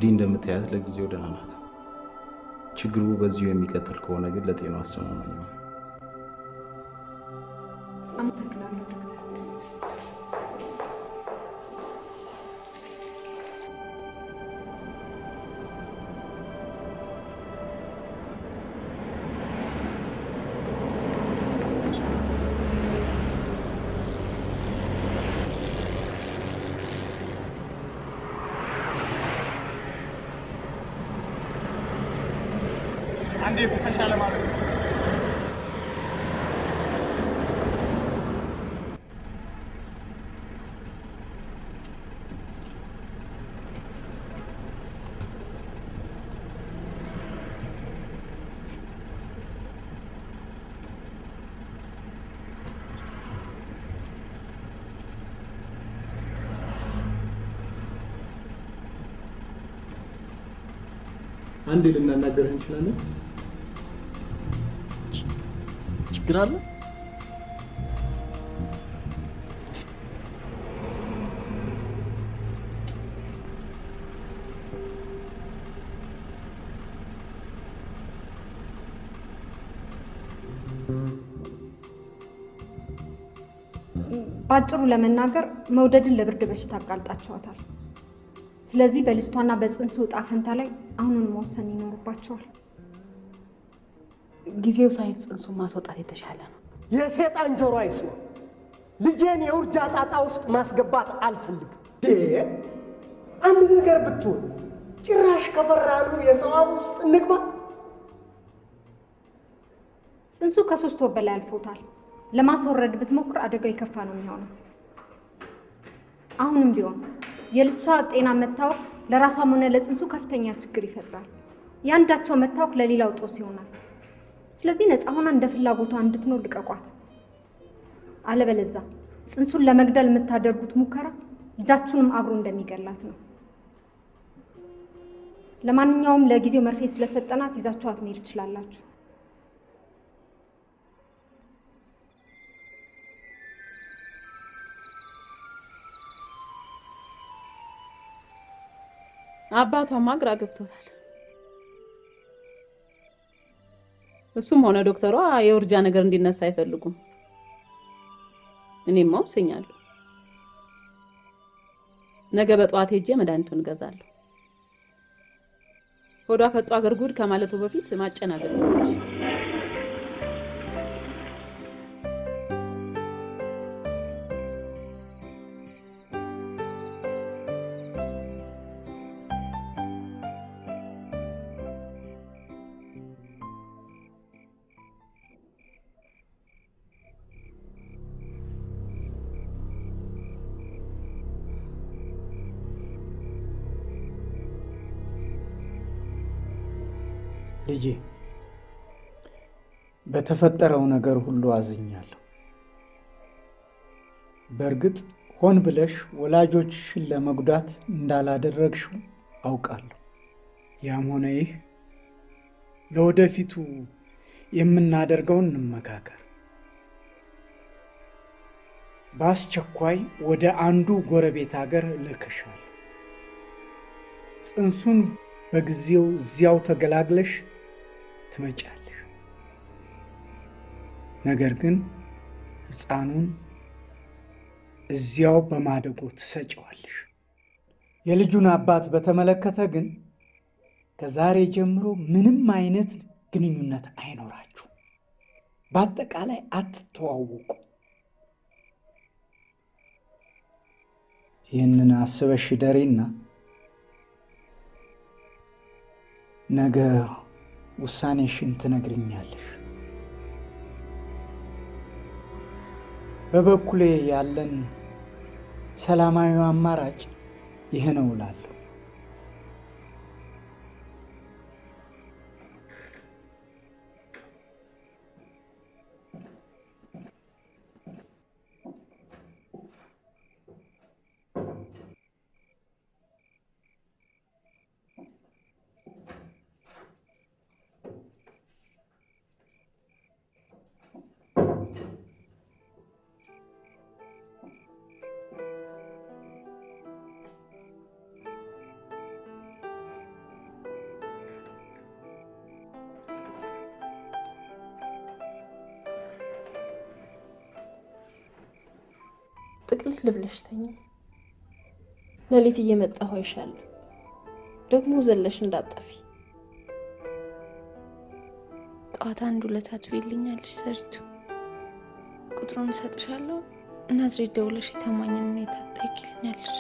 እንግዲህ እንደምታያት ለጊዜው ደህና ናት። ችግሩ በዚሁ የሚቀጥል ከሆነ ግን ለጤናው አስተማማኝ ነው። አመሰግናለሁ ዶክተር። አንዴ ፍተሻ ለማድረግ አንዴ ልናናገር እንችላለን? ችግር አለ? ባጭሩ ለመናገር መውደድን ለብርድ በሽታ አጋልጣቸዋታል። ስለዚህ በልጅቷና በጽንሱ ዕጣ ፈንታ ላይ አሁኑን መወሰን ይኖርባቸዋል። ጊዜው ሳይት ጽንሱን ማስወጣት የተሻለ ነው። የሴጣን ጆሮ አይስማ። ልጄን የውርጃ ጣጣ ውስጥ ማስገባት አልፈልግም። አንድ ነገር ብትሆን ጭራሽ ከፈራኑ የሰው አፍ ውስጥ እንግባ። ጽንሱ ከ3 ወር በላይ አልፎታል። ለማስወረድ ብትሞክር አደጋው የከፋ ነው የሚሆነው። አሁንም ቢሆን የልጅቷ ጤና መታወክ ለራሷም ሆነ ለጽንሱ ከፍተኛ ችግር ይፈጥራል። ያንዳቸው መታወክ ለሌላው ጦስ ይሆናል። ስለዚህ ነፃ ሆና እንደ ፍላጎቷ እንድትኖር ልቀቋት። አለበለዛ ጽንሱን ለመግደል የምታደርጉት ሙከራ ልጃችሁንም አብሮ እንደሚገላት ነው። ለማንኛውም ለጊዜው መርፌ ስለሰጠናት ይዛችኋት መሄድ ትችላላችሁ። አባቷማ ግራ ገብቶታል። እሱም ሆነ ዶክተሯ የውርጃ ነገር እንዲነሳ አይፈልጉም። እኔማ ወስኛለሁ። ነገ በጠዋት ሄጄ መድኃኒቱን እገዛለሁ። ሆዷ ፈጦ አገር ጉድ ከማለቱ በፊት ማጨናገር ነው። ልጄ በተፈጠረው ነገር ሁሉ አዝኛለሁ። በእርግጥ ሆን ብለሽ ወላጆችሽን ለመጉዳት እንዳላደረግሽው አውቃለሁ። ያም ሆነ ይህ ለወደፊቱ የምናደርገውን እንመካከር። በአስቸኳይ ወደ አንዱ ጎረቤት ሀገር እልክሻለሁ። ጽንሱን በጊዜው እዚያው ተገላግለሽ ትመጫለሽ። ነገር ግን ሕፃኑን እዚያው በማደጎ ትሰጪዋለሽ። የልጁን አባት በተመለከተ ግን ከዛሬ ጀምሮ ምንም አይነት ግንኙነት አይኖራችሁ። በአጠቃላይ አትተዋወቁ። ይህንን አስበሽ ደሬና ነገ ውሳኔሽን ትነግርኛለሽ። በበኩሌ ያለን ሰላማዊ አማራጭ ይህ ነው እላለሁ። ጥቅልል ብለሽ ተኝ። ሌሊት እየመጣሁ አይሻለሁ። ደግሞ ዘለሽ እንዳጠፊ። ጠዋት አንድ ውለታ ትውይልኛለሽ ዘሪቱ። ቁጥሩን እሰጥሻለሁ። ናዝሬት ደውለሽ የታማኝን ሁኔታ ትጠይቂልኛለሽ።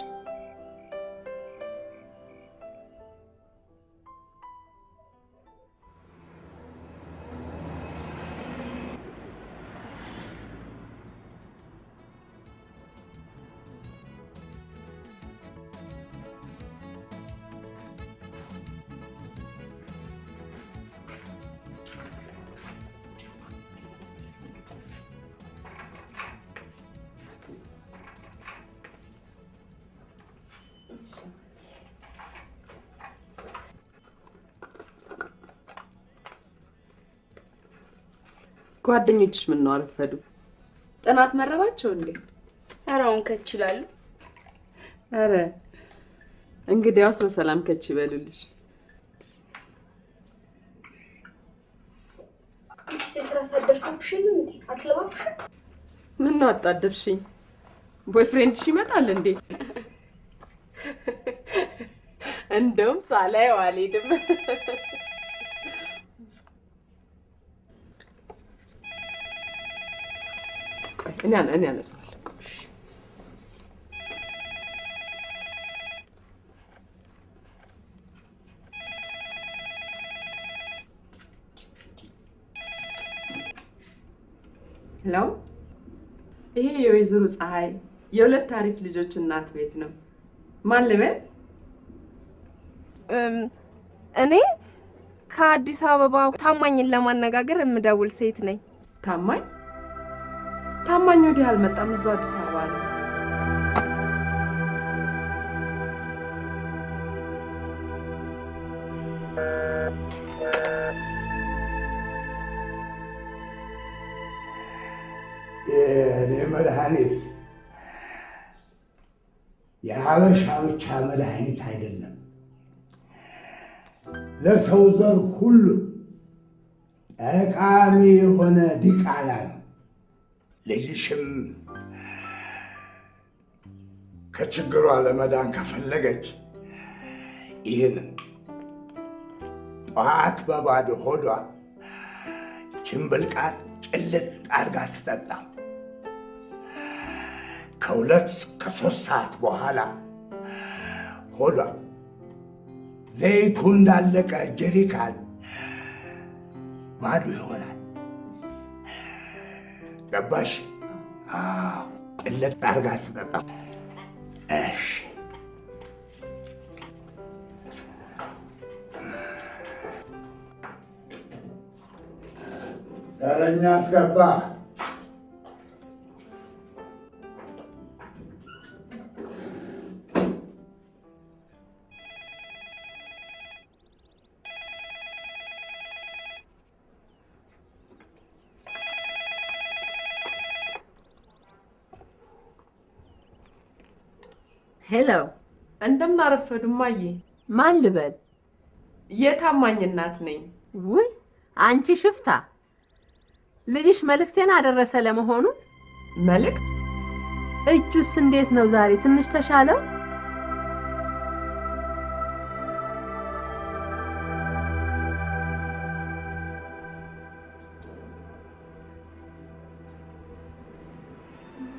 ጓደኞችሽ ምን ነው አረፈዱ? ጥናት መረባቸው እንዴ? አራውን ከች ይላሉ። አረ እንግዲያውስ በሰላም ከች ይበሉልሽ። እሺ ስራ ሳደርሰውሽ እንዴ አትለባብሽ? ምን ነው አጣደፍሽኝ? ቦይፍሬንድሽ ይመጣል እንዴ? እንደውም ሳላየው አልሄድም። እኔ አነሳለሁ። ሄሎ፣ ይሄ የወይዘሮ ፀሐይ የሁለት አሪፍ ልጆች እናት ቤት ነው። ማን ልበል? እኔ ከአዲስ አበባ ታማኝን ለማነጋገር የምደውል ሴት ነኝ። ታማኝ? ታማኝ ወዲህ አልመጣም፣ እዛው አዲስ አበባ ነው። የኔ መድኃኒት የሀበሻ ብቻ መድኃኒት አይደለም፣ ለሰው ዘር ሁሉ ጠቃሚ የሆነ ዲቃላ ነው። ልጅሽም ከችግሯ ለመዳን ከፈለገች ይህንን ጠዋት በባዶ ሆዷ ችንብልቃጥ ጭልጥ አድርጋ ትጠጣ። ከ2 እስከ 3 ሰዓት በኋላ ሆዷ ዘይቱ እንዳለቀ ጀሪካን ባዶ ይሆናል። ገባሽ? ጭልጥ አድርጋ ትጠጣ። እሺ ተረኛ አስገባ። ሄሎ፣ እንደምን አረፈዱ እማዬ? ማን ልበል? የታማኝ እናት ነኝ። ውይ አንቺ ሽፍታ! ልጅሽ መልእክቴን አደረሰ ለመሆኑ? መልእክት? እጁስ እንዴት ነው ዛሬ? ትንሽ ተሻለው?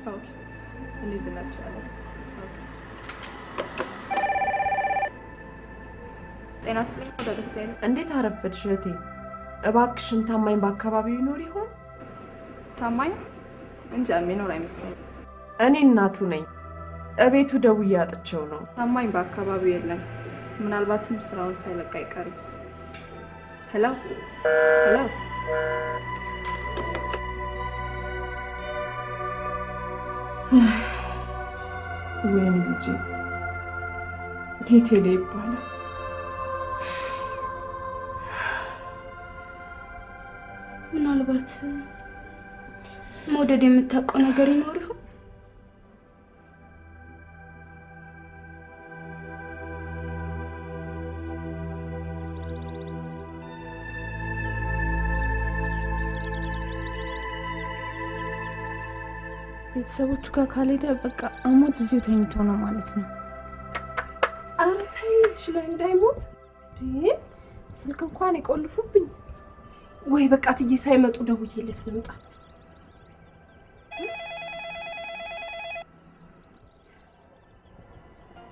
ኦኬ እንይዝላችኋለን። ጤና ይስጥልኝ ዶክተር። እንዴት አረፈድሽ እህቴ? እባክሽን ታማኝ በአካባቢው ይኖር ይሆን? ታማኝ እንጃ፣ የሚኖር አይመስለኝም። እኔ እናቱ ነኝ። እቤቱ ደውዬ አጥቼው ነው። ታማኝ በአካባቢው የለም። ምናልባትም ስራውን ሳይለቅ አይቀርም። ሄሎ ሄሎ፣ ወይኔ ልጄ የት ሄደ ይባላል? ምናልባት መውደድ የምታውቀው ነገር ይኖር ይሆን? ቤተሰቦቹ ጋር ካልሄደ በቃ አሞት እዚሁ ተኝቶ ነው ማለት ነው። ኧረ ተይ ይችላል እንዳይሞት። ስልክ እንኳን ይቆልፉብኝ። ወይ በቃ ትዬ ሳይመጡ ደውዬለት ልምጣ።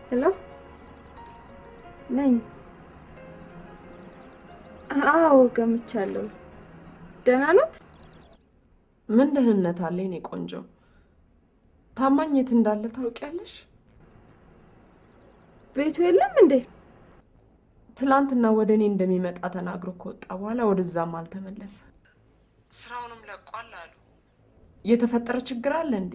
ሄሎ ነኝ። አዎ ገምቻለሁ። ደህና ናት? ምን ደህንነት አለ የኔ ቆንጆ? ታማኝ የት እንዳለ ታውቂያለሽ? ቤቱ የለም እንዴ? ትላንትና ወደ እኔ እንደሚመጣ ተናግሮ ከወጣ በኋላ ወደዛም አልተመለሰ። ስራውንም ለቋል አሉ። የተፈጠረ ችግር አለ እንዴ?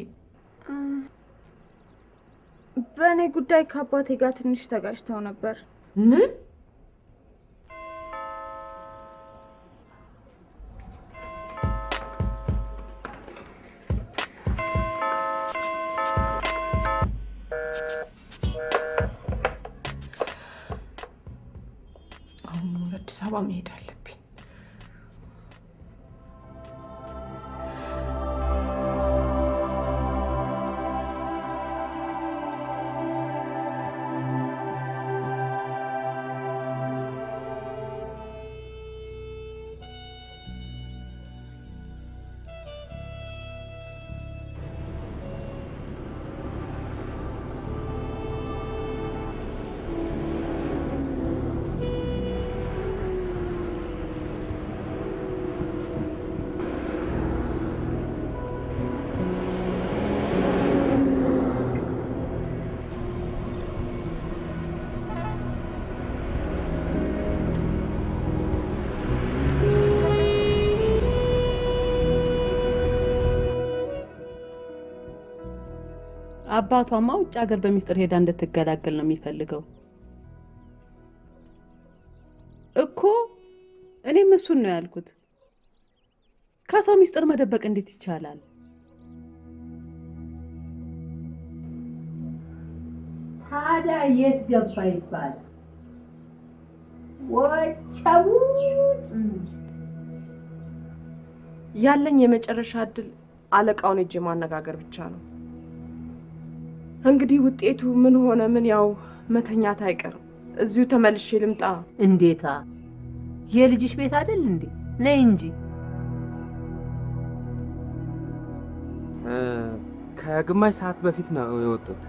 በእኔ ጉዳይ ከአባቴ ጋር ትንሽ ተጋጭተው ነበር። ምን? አሁን ወደ አዲስ አበባ መሄድ አለብኝ። አባቷማ ውጭ ሀገር በሚስጥር ሄዳ እንድትገላገል ነው የሚፈልገው እኮ። እኔም እሱን ነው ያልኩት። ከሰው ሚስጥር መደበቅ እንዴት ይቻላል? ታዲያ የት ገባ ይባል? ወቻው ያለኝ የመጨረሻ እድል አለቃውን እጄ ማነጋገር ብቻ ነው። እንግዲህ ውጤቱ ምን ሆነ ምን ያው መተኛት አይቀርም። እዚሁ ተመልሼ ልምጣ። እንዴታ የልጅሽ ቤት አይደል እንዴ? ነይ እንጂ። ከግማሽ ሰዓት በፊት ነው የወጡት።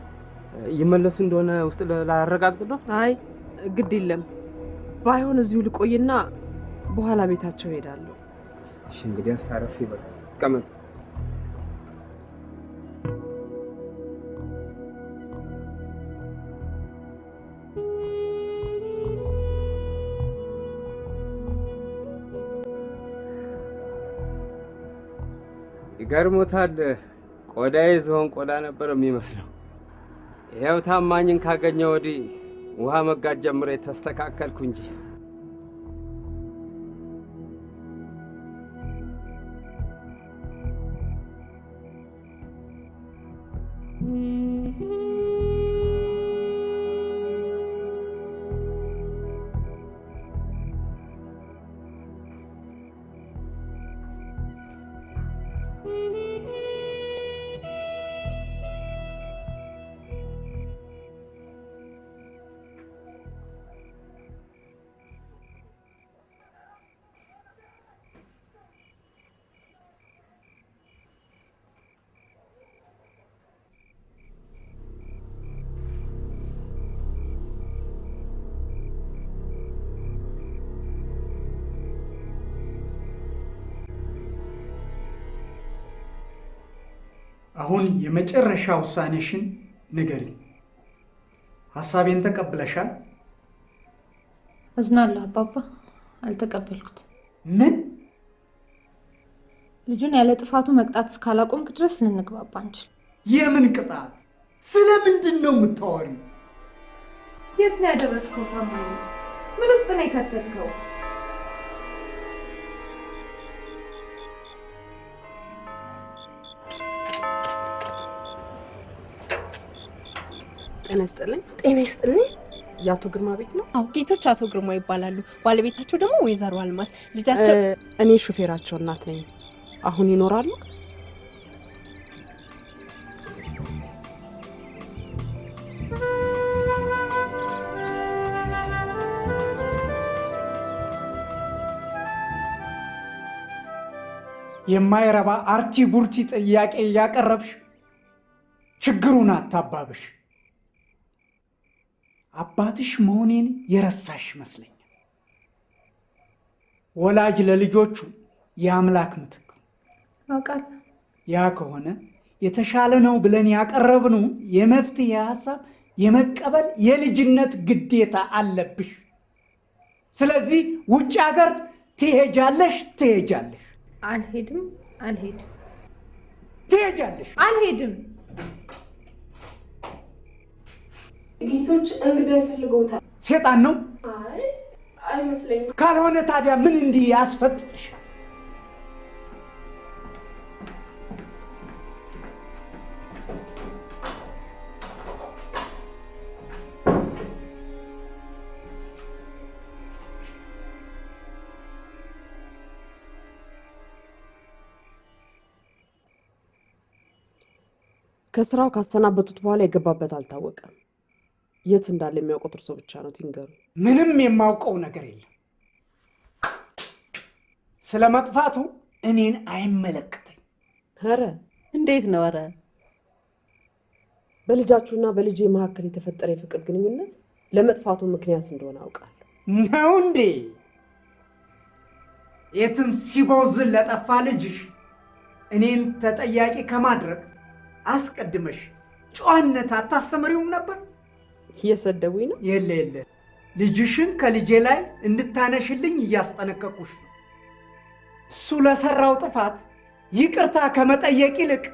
ይመለሱ እንደሆነ ውስጥ ላረጋግጥ ነው። አይ ግድ የለም፣ ባይሆን እዚሁ ልቆይና በኋላ ቤታቸው ሄዳለሁ። እሺ እንግዲህ አሳረፍ ይበል። ቀመጥ ይገርሞታል። ቆዳዬ ዝሆን ቆዳ ነበር የሚመስለው። ይኸው ታማኝን ካገኘ ወዲህ ውሃ መጋት ጀምሬ ተስተካከልኩ እንጂ። አሁን የመጨረሻ ውሳኔሽን ንገሪ። ሐሳቤን ተቀብለሻል? አዝናለሁ አባባ፣ አልተቀበልኩት። ምን? ልጁን ያለ ጥፋቱ መቅጣት እስካላቆምክ ድረስ ልንግባባ አንችል። የምን ቅጣት? ስለምንድን ነው የምታወሪው? የት ነው ያደረስከው? ታማኝ ምን ውስጥ ነው የከተትከው? ጤና ይስጥልኝ። ጤና ይስጥልኝ። የአቶ ግርማ ቤት ነው? አዎ፣ ጌቶች አቶ ግርማ ይባላሉ። ባለቤታቸው ደግሞ ወይዘሮ አልማዝ፣ ልጃቸው። እኔ ሹፌራቸው እናት ነኝ። አሁን ይኖራሉ? የማይረባ አርቲ ቡርቲ ጥያቄ እያቀረብሽ ችግሩን አታባብሽ። አባትሽ መሆኔን የረሳሽ ይመስለኛል። ወላጅ ለልጆቹ የአምላክ ምትክ አውቃለሁ። ያ ከሆነ የተሻለ ነው ብለን ያቀረብነው የመፍትሄ ሀሳብ የመቀበል የልጅነት ግዴታ አለብሽ። ስለዚህ ውጭ ሀገር ትሄጃለሽ። አልሄድም። ትሄጃለሽ። አልሄድም። ጌቶች እንግዳ ይፈልገውታል። ሴጣን ነው? አይ አይመስለኝም። ካልሆነ ታዲያ ምን እንዲህ ያስፈጥጥሻል? ከስራው ካሰናበቱት በኋላ የገባበት አልታወቀም። የት እንዳለ የሚያውቁት እርሶ ብቻ ነው። ይንገሩ። ምንም የማውቀው ነገር የለም። ስለ መጥፋቱ እኔን አይመለከተኝ። ኧረ እንዴት ነው? ኧረ በልጃችሁና በልጄ መካከል የተፈጠረ የፍቅር ግንኙነት ለመጥፋቱ ምክንያት እንደሆነ አውቃለሁ። ነው እንዴ? የትም ሲቦዝን ለጠፋ ልጅሽ እኔን ተጠያቂ ከማድረግ አስቀድመሽ ጨዋነት አታስተምሪውም ነበር? እየሰደቡኝ ነው? የለ ልጅሽን ከልጄ ላይ እንድታነሽልኝ እያስጠነቀቁሽ ነው። እሱ ለሰራው ጥፋት ይቅርታ ከመጠየቅ ይልቅ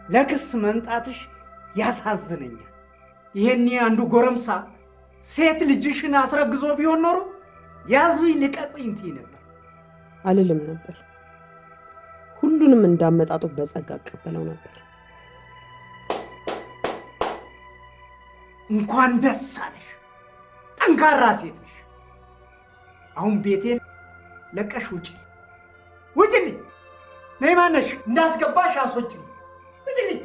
ለክስ መምጣትሽ ያሳዝነኛል። ይሄኔ አንዱ ጎረምሳ ሴት ልጅሽን አስረግዞ ቢሆን ኖሮ ያዙኝ ልቀቁኝ ትይ ነበር። አልልም ነበር። ሁሉንም እንዳመጣጡ በጸጋ እቀበለው ነበር። እንኳን ደስ አለሽ። ጠንካራ ሴት ነሽ። አሁን ቤቴን ለቀሽ ውጭልኝ። ነይ ማነሽ? እንዳስገባሽ አስወጭልኝ። ውጭልኝ።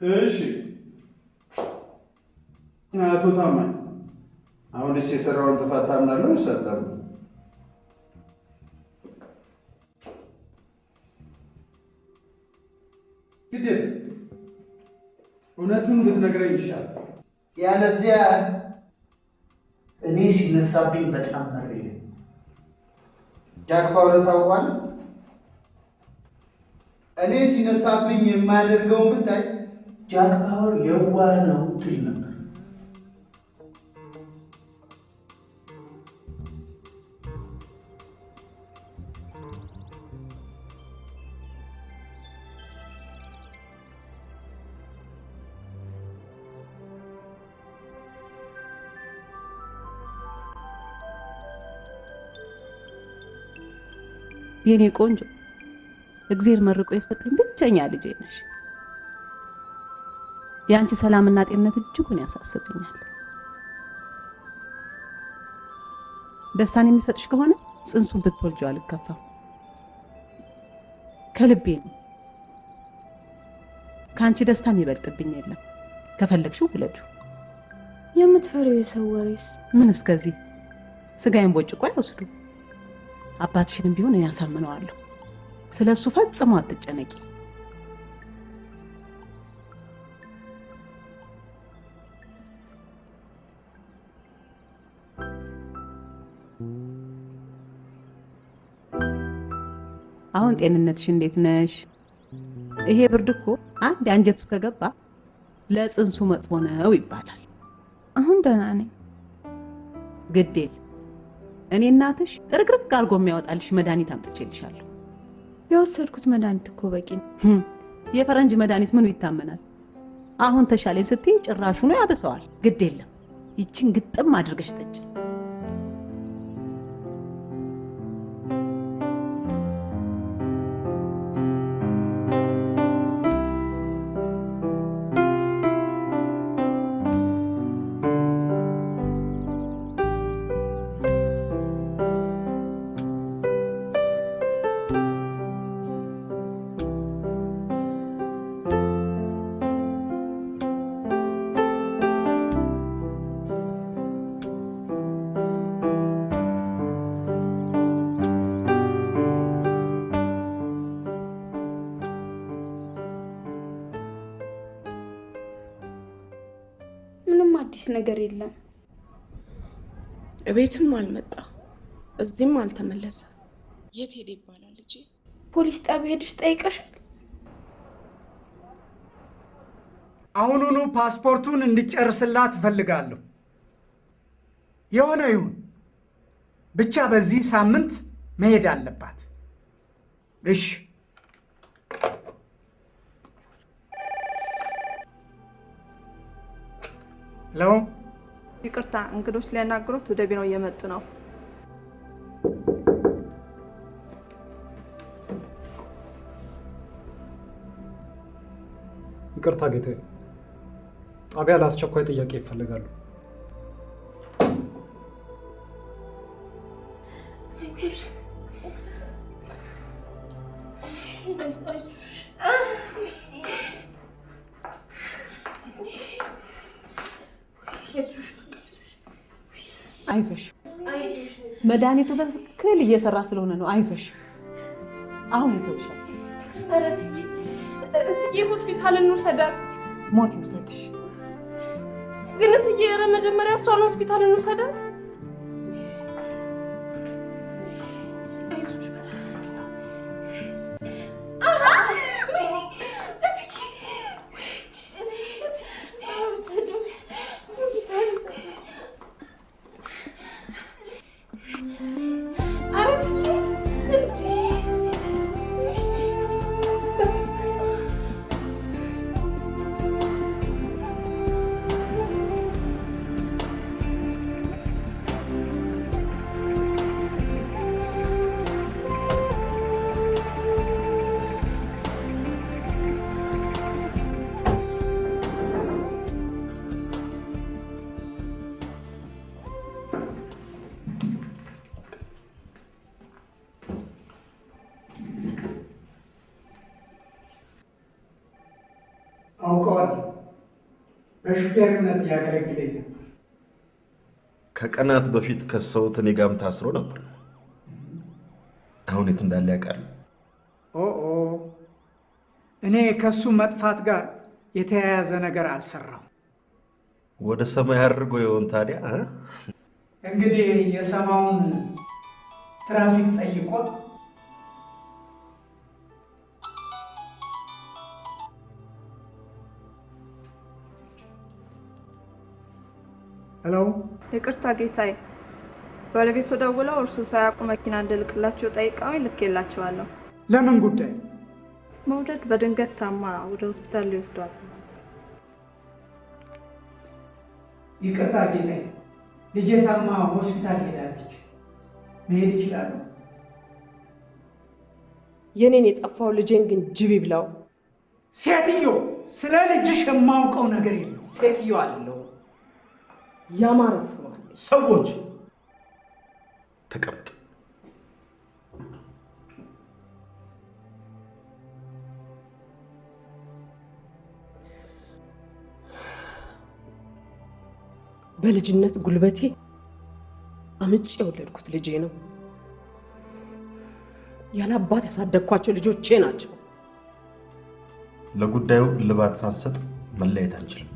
እሺ አቶ ታማኝ፣ አሁንስ የሰራውን ጥፋት ታምናለህ ወይስ አታምንም? ግድ እውነቱን ብትነግረኝ ይሻላል። ያለዚያ እኔ ሲነሳብኝ በጣም መሬ ነኝ። ጃክ ፓወርን ታውቋለህ? እኔ ሲነሳብኝ የማያደርገውን ብታይ ጃክ ፓወር የዋህ ነው ትል ነበር። የኔ ቆንጆ እግዜር መርቆ የሰጠኝ ብቸኛ ልጄ ነሽ። የአንቺ ሰላምና ጤንነት እጅጉን ያሳስበኛል። ደስታን የሚሰጥሽ ከሆነ ጽንሱን ብትወልጂው አልከፋም። ከልቤ ነው። ከአንቺ ደስታ የሚበልጥብኝ የለም። ከፈለግሽው ውለጂው። የምትፈሪው የሰው ወሬስ? ምን እስከዚህ ስጋዬን ቦጭቆ አይወስዱ። አባትሽንም ቢሆን እኔ ያሳምነዋለሁ። ስለ እሱ ፈጽሞ አትጨነቂ። አሁን ጤንነትሽ እንዴት ነሽ? ይሄ ብርድ እኮ አንድ አንጀት ውስጥ ከገባ ለጽንሱ መጥፎ ነው ይባላል። አሁን ደህና ነኝ። ግዴል እኔ እናትሽ ርግርግ አድርጎ የሚያወጣልሽ መድኃኒት አምጥቼልሻለሁ። የወሰድኩት መድኃኒት እኮ በቂ ነው። የፈረንጅ መድኃኒት ምኑ ይታመናል? አሁን ተሻለኝ ስትይ ጭራሹኑ ያብሰዋል። ግድ የለም ይችን ግጥም አድርገሽ ጠጪ። ምንም አዲስ ነገር የለም። እቤትም አልመጣ፣ እዚህም አልተመለሰ። የት ሄደ ይባላል? ልጄ ፖሊስ ጣቢያ ሄደሽ ጠይቀሻል? አሁኑኑ ፓስፖርቱን እንድጨርስላት እፈልጋለሁ። የሆነ ይሁን ብቻ በዚህ ሳምንት መሄድ አለባት። እሺ። ሄሎ። ይቅርታ፣ እንግዶች ሊያናግሩት ወደ ቢሮው እየመጡ ነው። ይቅርታ ጌታዬ፣ ጣቢያ ለአስቸኳይ ጥያቄ ይፈልጋሉ። አይዞሽ፣ መድኃኒቱ በትክክል እየሰራ ስለሆነ ነው። አይዞሽ፣ አሁን ይተውሻል። ኧረ እትዬ ሆስፒታል እንውሰዳት። ሞት ይውሰድሽ። ግን እትዬ፣ ኧረ መጀመሪያ እሷን ሆስፒታል እንውሰዳት። አውቀዋለሁ። በሹፌርነት ያገለግለኝ ነበር። ከቀናት በፊት ከሰውት እኔ ጋርም ታስሮ ነበር። አሁን የት እንዳለ ያውቃል? ኦኦ፣ እኔ ከሱ መጥፋት ጋር የተያያዘ ነገር አልሰራው። ወደ ሰማይ አድርጎ ይሆን ታዲያ? እንግዲህ የሰማውን ትራፊክ ጠይቋል። ሄሎ። ይቅርታ ጌታዬ፣ ባለቤቱ ደውለው እርሱ ሳያውቁ መኪና እንድልክላቸው ጠይቀው ልኬላቸዋለሁ። ለምን ጉዳይ? መውደድ በድንገት ታማ ወደ ሆስፒታል ሊወስዷት ነው። ይቅርታ ጌታዬ፣ ልጄ ታማ ሆስፒታል ሄዳለች። መሄድ ይችላሉ? የኔን የጠፋው ልጄን ግን ጅብ ይብላው። ሴትዮ፣ ስለ ልጅሽ የማውቀው ነገር የለው። ሴትዮ አለው ያማረ ስም አለ። ሰዎች ተቀምጡ። በልጅነት ጉልበቴ አምጬ የወለድኩት ልጄ ነው። ያለ አባት ያሳደግኳቸው ልጆቼ ናቸው። ለጉዳዩ እልባት ሳንሰጥ መለየት አንችልም።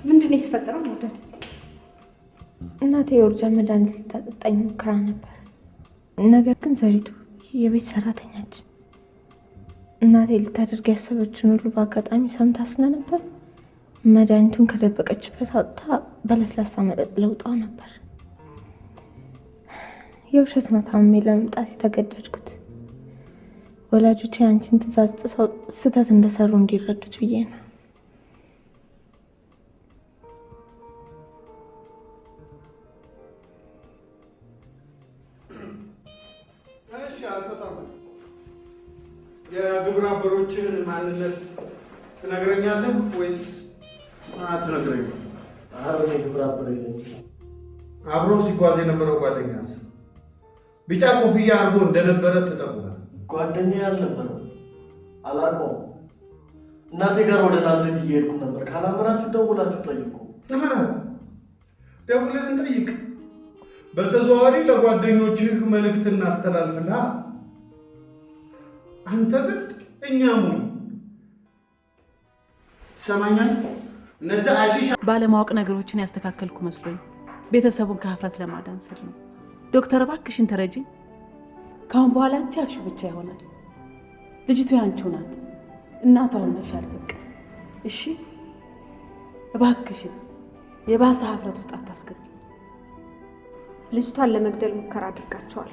ምንድን ነው የተፈጠረው? መውደድ እናቴ የውርጃ መድኃኒት ልታጠጣኝ ሞክራ ነበር። ነገር ግን ዘሪቱ የቤት ሰራተኛችን እናቴ ልታደርግ ያሰበችን ሁሉ በአጋጣሚ ሰምታ ስለነበር መድኃኒቱን ከደበቀችበት አውጥታ በለስላሳ መጠጥ ለውጣው ነበር። የውሸት ነው ታምሜ ለመምጣት የተገደድኩት። ወላጆቼ አንቺን ትእዛዝ ጥሰው ስህተት እንደሰሩ እንዲረዱት ብዬ ነው። የግብረ አበሮችን ማንነት ትነግረኛለህ ወይስ አትነግረኝም? አረ ግብረ አበር የለኝም። አብሮ ሲጓዝ የነበረው ጓደኛስ ቢጫ ኮፍያ አድርጎ እንደነበረ ተጠቁሟል። ጓደኛ ያልነበረው አላውቀውም። እናቴ ጋር ወደ ናዝሬት እየሄድኩ ነበር። ካላመናችሁ ደውላችሁ ጠይቁ። ደውለን እንጠይቅ። በተዘዋዋሪ ለጓደኞችህ መልእክት እናስተላልፍልሃ። አንተ ብልጥ፣ እኛ ሞኝ። ትሰማኛለህ? እነዚህ አሺሽ ባለማወቅ ነገሮችን ያስተካከልኩ መስሎኝ ቤተሰቡን ከሀፍረት ለማዳን ስል ነው። ዶክተር እባክሽን ተረጂኝ። ከአሁን በኋላ አንቺ ያልሽው ብቻ ይሆናል። ልጅቱ ያንቺው ናት። እናቷ ሆነሻል። በቃ እሺ፣ እባክሽን የባሰ ሀፍረት ውስጥ አታስገቢ። ልጅቷን ለመግደል ሙከራ አድርጋቸዋል።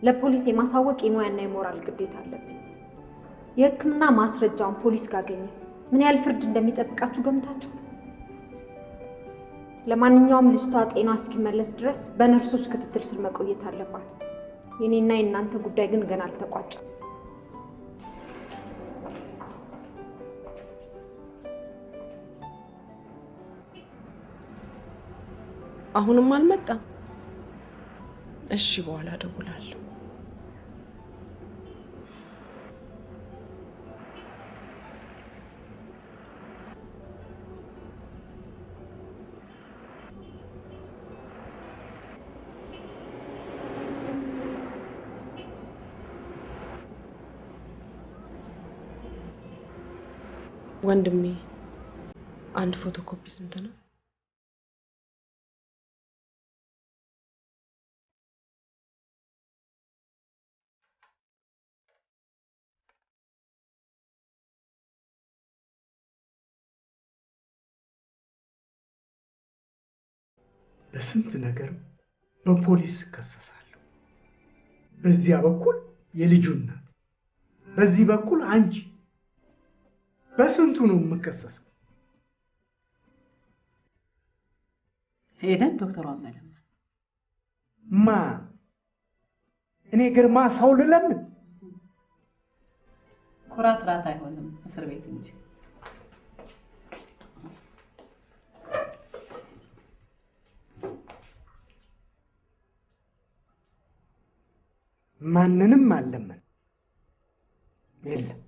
ለፖሊስ የማሳወቅ የሙያና የሞራል ግዴታ አለብን። የሕክምና ማስረጃውን ፖሊስ ካገኘ ምን ያህል ፍርድ እንደሚጠብቃችሁ ገምታችሁ? ለማንኛውም ልጅቷ ጤና እስኪመለስ ድረስ በነርሶች ክትትል ስር መቆየት አለባት። የኔና የእናንተ ጉዳይ ግን ገና አልተቋጨም። አሁንም አልመጣም። እሺ፣ በኋላ እደውላለሁ። ወንድሜ፣ አንድ ፎቶኮፒ ስንት ነው? በስንት ነገር በፖሊስ እከሰሳለሁ። በዚያ በኩል የልጁ እናት፣ በዚህ በኩል አንቺ። በስንቱ ነው የምከሰሰው? ሄደን ዶክተሯን መለመን። ማ እኔ ግርማ ሰው ልለምን? ኩራት ራት አይሆንም፣ እስር ቤት እንጂ። ማንንም አለምን። የለም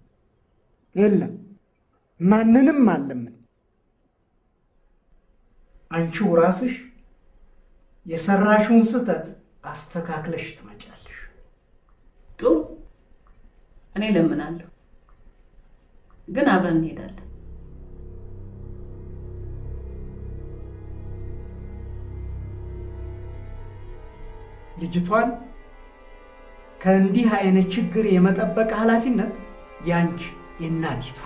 የለም፣ ማንንም አለምን። አንቺው ራስሽ የሰራሽውን ስህተት አስተካክለሽ ትመጫለሽ። ጥሩ፣ እኔ ለምናለሁ፣ ግን አብረን እንሄዳለን። ልጅቷን ከእንዲህ አይነት ችግር የመጠበቅ ኃላፊነት ያንቺ የእናቲቱ።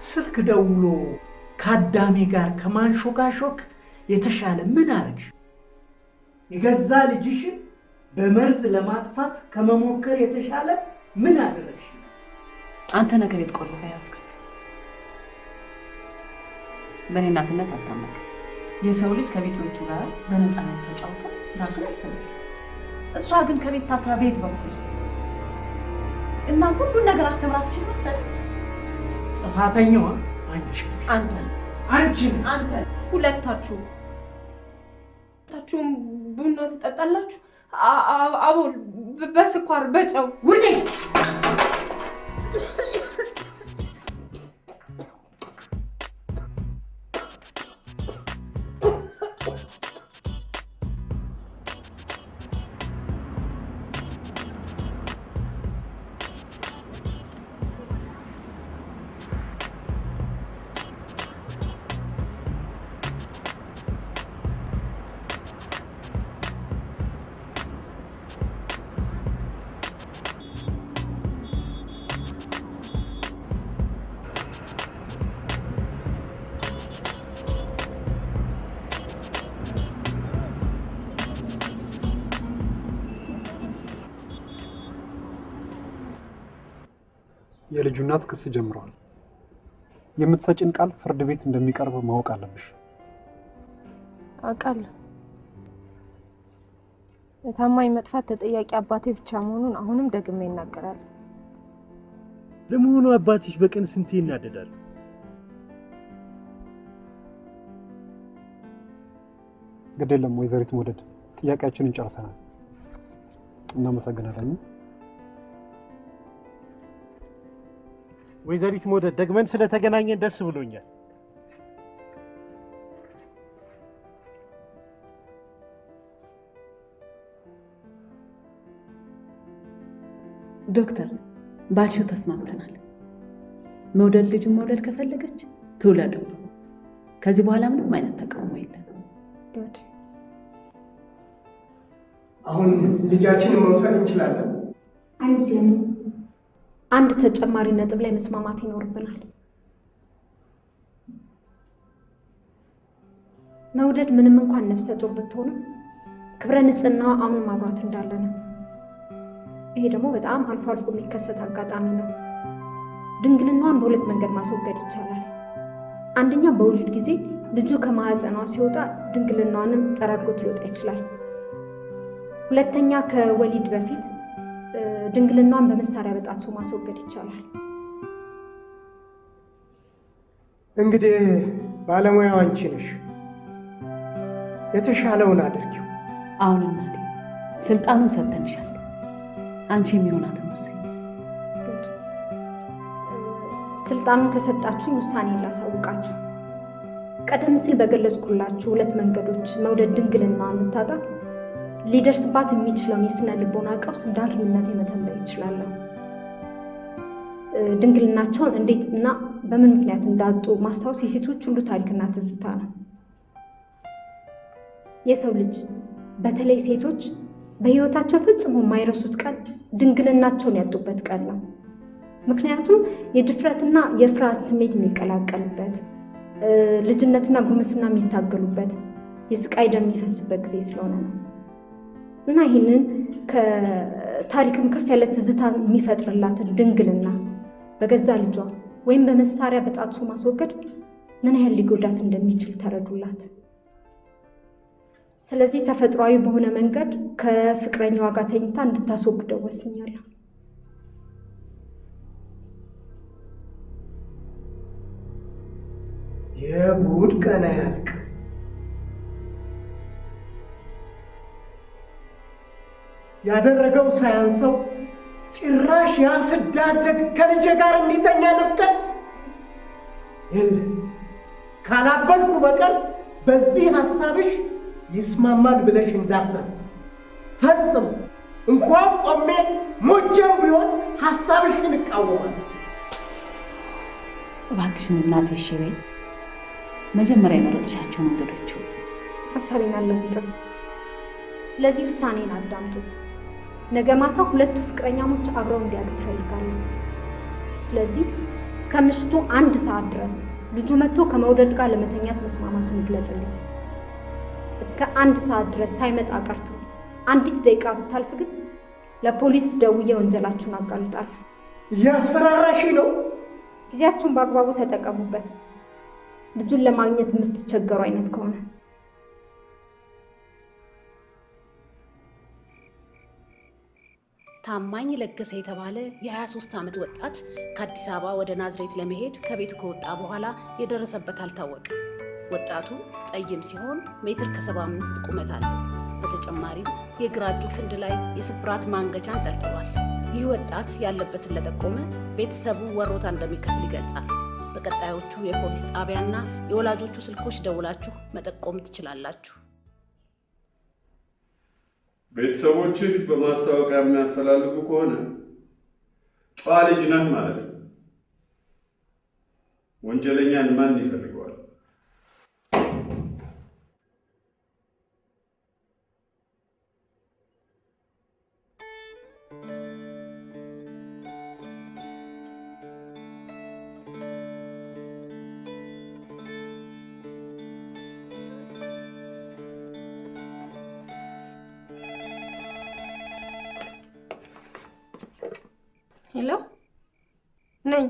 ስልክ ደውሎ ከአዳሜ ጋር ከማንሾካሾክ የተሻለ ምን አረግሽ? የገዛ ልጅሽን በመርዝ ለማጥፋት ከመሞከር የተሻለ ምን አደረግሽ? አንተ ነገር ቤት ቆልፈ ያዝካት። በእኔ እናትነት አታመቅ። የሰው ልጅ ከቤቶቹ ጋር በነፃነት ተጫውቶ ራሱን ያስተምራል። እሷ ግን ከቤት ታስራ ቤት በኩል እናት ሁሉን ነገር አስተምራ ትችል መሰለህ? ጥፋተኛዋ አንቺ። አንተ ሁለታችሁም ቡና ትጠጣላችሁ? አቦል በስኳር በጨው ውጪ። የልጁ እናት ክስ ጀምረዋል። የምትሰጭን ቃል ፍርድ ቤት እንደሚቀርብ ማወቅ አለብሽ። አውቃለሁ። ለታማኝ መጥፋት ተጠያቂ አባቴ ብቻ መሆኑን አሁንም ደግሜ ይናገራል። ለመሆኑ አባትሽ በቀን ስንቴ ይናደዳል? ግድ የለም ወይዘሪት መውደድ፣ ጥያቄያችንን ጨርሰናል። እናመሰግናለን። ወይዘሪት መውደድ፣ ደግመን ስለተገናኘን ደስ ብሎኛል። ዶክተር ባልሽው ተስማምተናል። መውደድ ልጁን መውለድ ከፈለገች ትውለደው። ከዚህ በኋላ ምንም አይነት ተቃውሞ የለም። አሁን ልጃችንን መውሰድ እንችላለን? አይመስለኝም። አንድ ተጨማሪ ነጥብ ላይ መስማማት ይኖርብናል። መውደድ ምንም እንኳን ነፍሰ ጡር ብትሆንም ክብረ ንጽህናዋ አሁን ማብራት እንዳለ ነው። ይሄ ደግሞ በጣም አልፎ አልፎ የሚከሰት አጋጣሚ ነው። ድንግልናዋን በሁለት መንገድ ማስወገድ ይቻላል። አንደኛ በወሊድ ጊዜ ልጁ ከማህፀኗ ሲወጣ ድንግልናዋንም ጠራርጎት ሊወጣ ይችላል። ሁለተኛ ከወሊድ በፊት ድንግልናዋን በመሳሪያ በጣት ማስወገድ ይቻላል። እንግዲህ ባለሙያው አንቺ ነሽ። የተሻለውን አድርጊው። አሁን እናቴ ስልጣኑን ሰጥተንሻል። አንቺ የሚሆናትን ወስኝ። ስልጣኑን ከሰጣችሁኝ ውሳኔን ላሳውቃችሁ። ቀደም ሲል በገለጽኩላችሁ ሁለት መንገዶች መውደድ ድንግልናዋን ብታጣ ሊደርስባት የሚችለውን የስነ ልቦና ቀውስ እንደ ሐኪምነት መተንበይ ይችላለሁ። ድንግልናቸውን እንዴት እና በምን ምክንያት እንዳጡ ማስታወስ የሴቶች ሁሉ ታሪክና ትዝታ ነው። የሰው ልጅ በተለይ ሴቶች በህይወታቸው ፈጽሞ የማይረሱት ቀን ድንግልናቸውን ያጡበት ቀን ነው። ምክንያቱም የድፍረትና የፍርሃት ስሜት የሚቀላቀልበት፣ ልጅነትና ጉርምስና የሚታገሉበት፣ የስቃይ ደም የሚፈስበት ጊዜ ስለሆነ ነው እና ይህንን ከታሪክም ከፍ ያለ ትዝታ የሚፈጥርላትን ድንግልና በገዛ ልጇ ወይም በመሳሪያ በጣቱ ማስወገድ ምን ያህል ሊጎዳት እንደሚችል ተረዱላት። ስለዚህ ተፈጥሯዊ በሆነ መንገድ ከፍቅረኛዋ ጋር ተኝታ እንድታስወግደው ወስኛለሁ። የጉድ ቀን ያልቅ። ያደረገው ሳያንሰው ጭራሽ ያስዳደግ ከልጄ ጋር እንዲተኛ ልፍቀድ? የለም ካላበድኩ በቀር በዚህ ሐሳብሽ ይስማማል ብለሽ እንዳታስብ ፈጽሞ። እንኳን ቆሜ ሞቼም ቢሆን ሐሳብሽን እቃወማለሁ። እባክሽን እናቴ እሺ በይ። መጀመሪያ የመረጥሻቸው መንገዶች ሐሳቤን አልለውጥም። ስለዚህ ውሳኔን አዳምጡ። ነገ ማታ ሁለቱ ፍቅረኛሞች አብረው እንዲያድሩ እፈልጋለሁ። ስለዚህ እስከ ምሽቱ 1 ሰዓት ድረስ ልጁ መጥቶ ከመውደድ ጋር ለመተኛት መስማማቱን ይግለጽልኝ። እስከ 1 ሰዓት ድረስ ሳይመጣ ቀርቶ አንዲት ደቂቃ ብታልፍ ግን ለፖሊስ ደውዬ ወንጀላችሁን አጋልጣለሁ። እያስፈራራሽ ነው? ጊዜያችሁን በአግባቡ ተጠቀሙበት። ልጁን ለማግኘት የምትቸገሩ አይነት ከሆነ ታማኝ ለገሰ የተባለ የ23 ዓመት ወጣት ከአዲስ አበባ ወደ ናዝሬት ለመሄድ ከቤቱ ከወጣ በኋላ የደረሰበት አልታወቀም። ወጣቱ ጠይም ሲሆን ሜትር ከ75 ቁመት አለው። በተጨማሪም የግራ እጁ ክንድ ላይ የስብራት ማንገቻ አንጠልጥሏል። ይህ ወጣት ያለበትን ለጠቆመ ቤተሰቡ ወሮታ እንደሚከፍል ይገልጻል። በቀጣዮቹ የፖሊስ ጣቢያና የወላጆቹ ስልኮች ደውላችሁ መጠቆም ትችላላችሁ። ቤተሰቦችህ በማስታወቂያ የሚያፈላልጉ ከሆነ ጨዋ ልጅ ነህ ማለት ነው። ወንጀለኛን ማን ይፈልገዋል? ሄሎ ነኝ።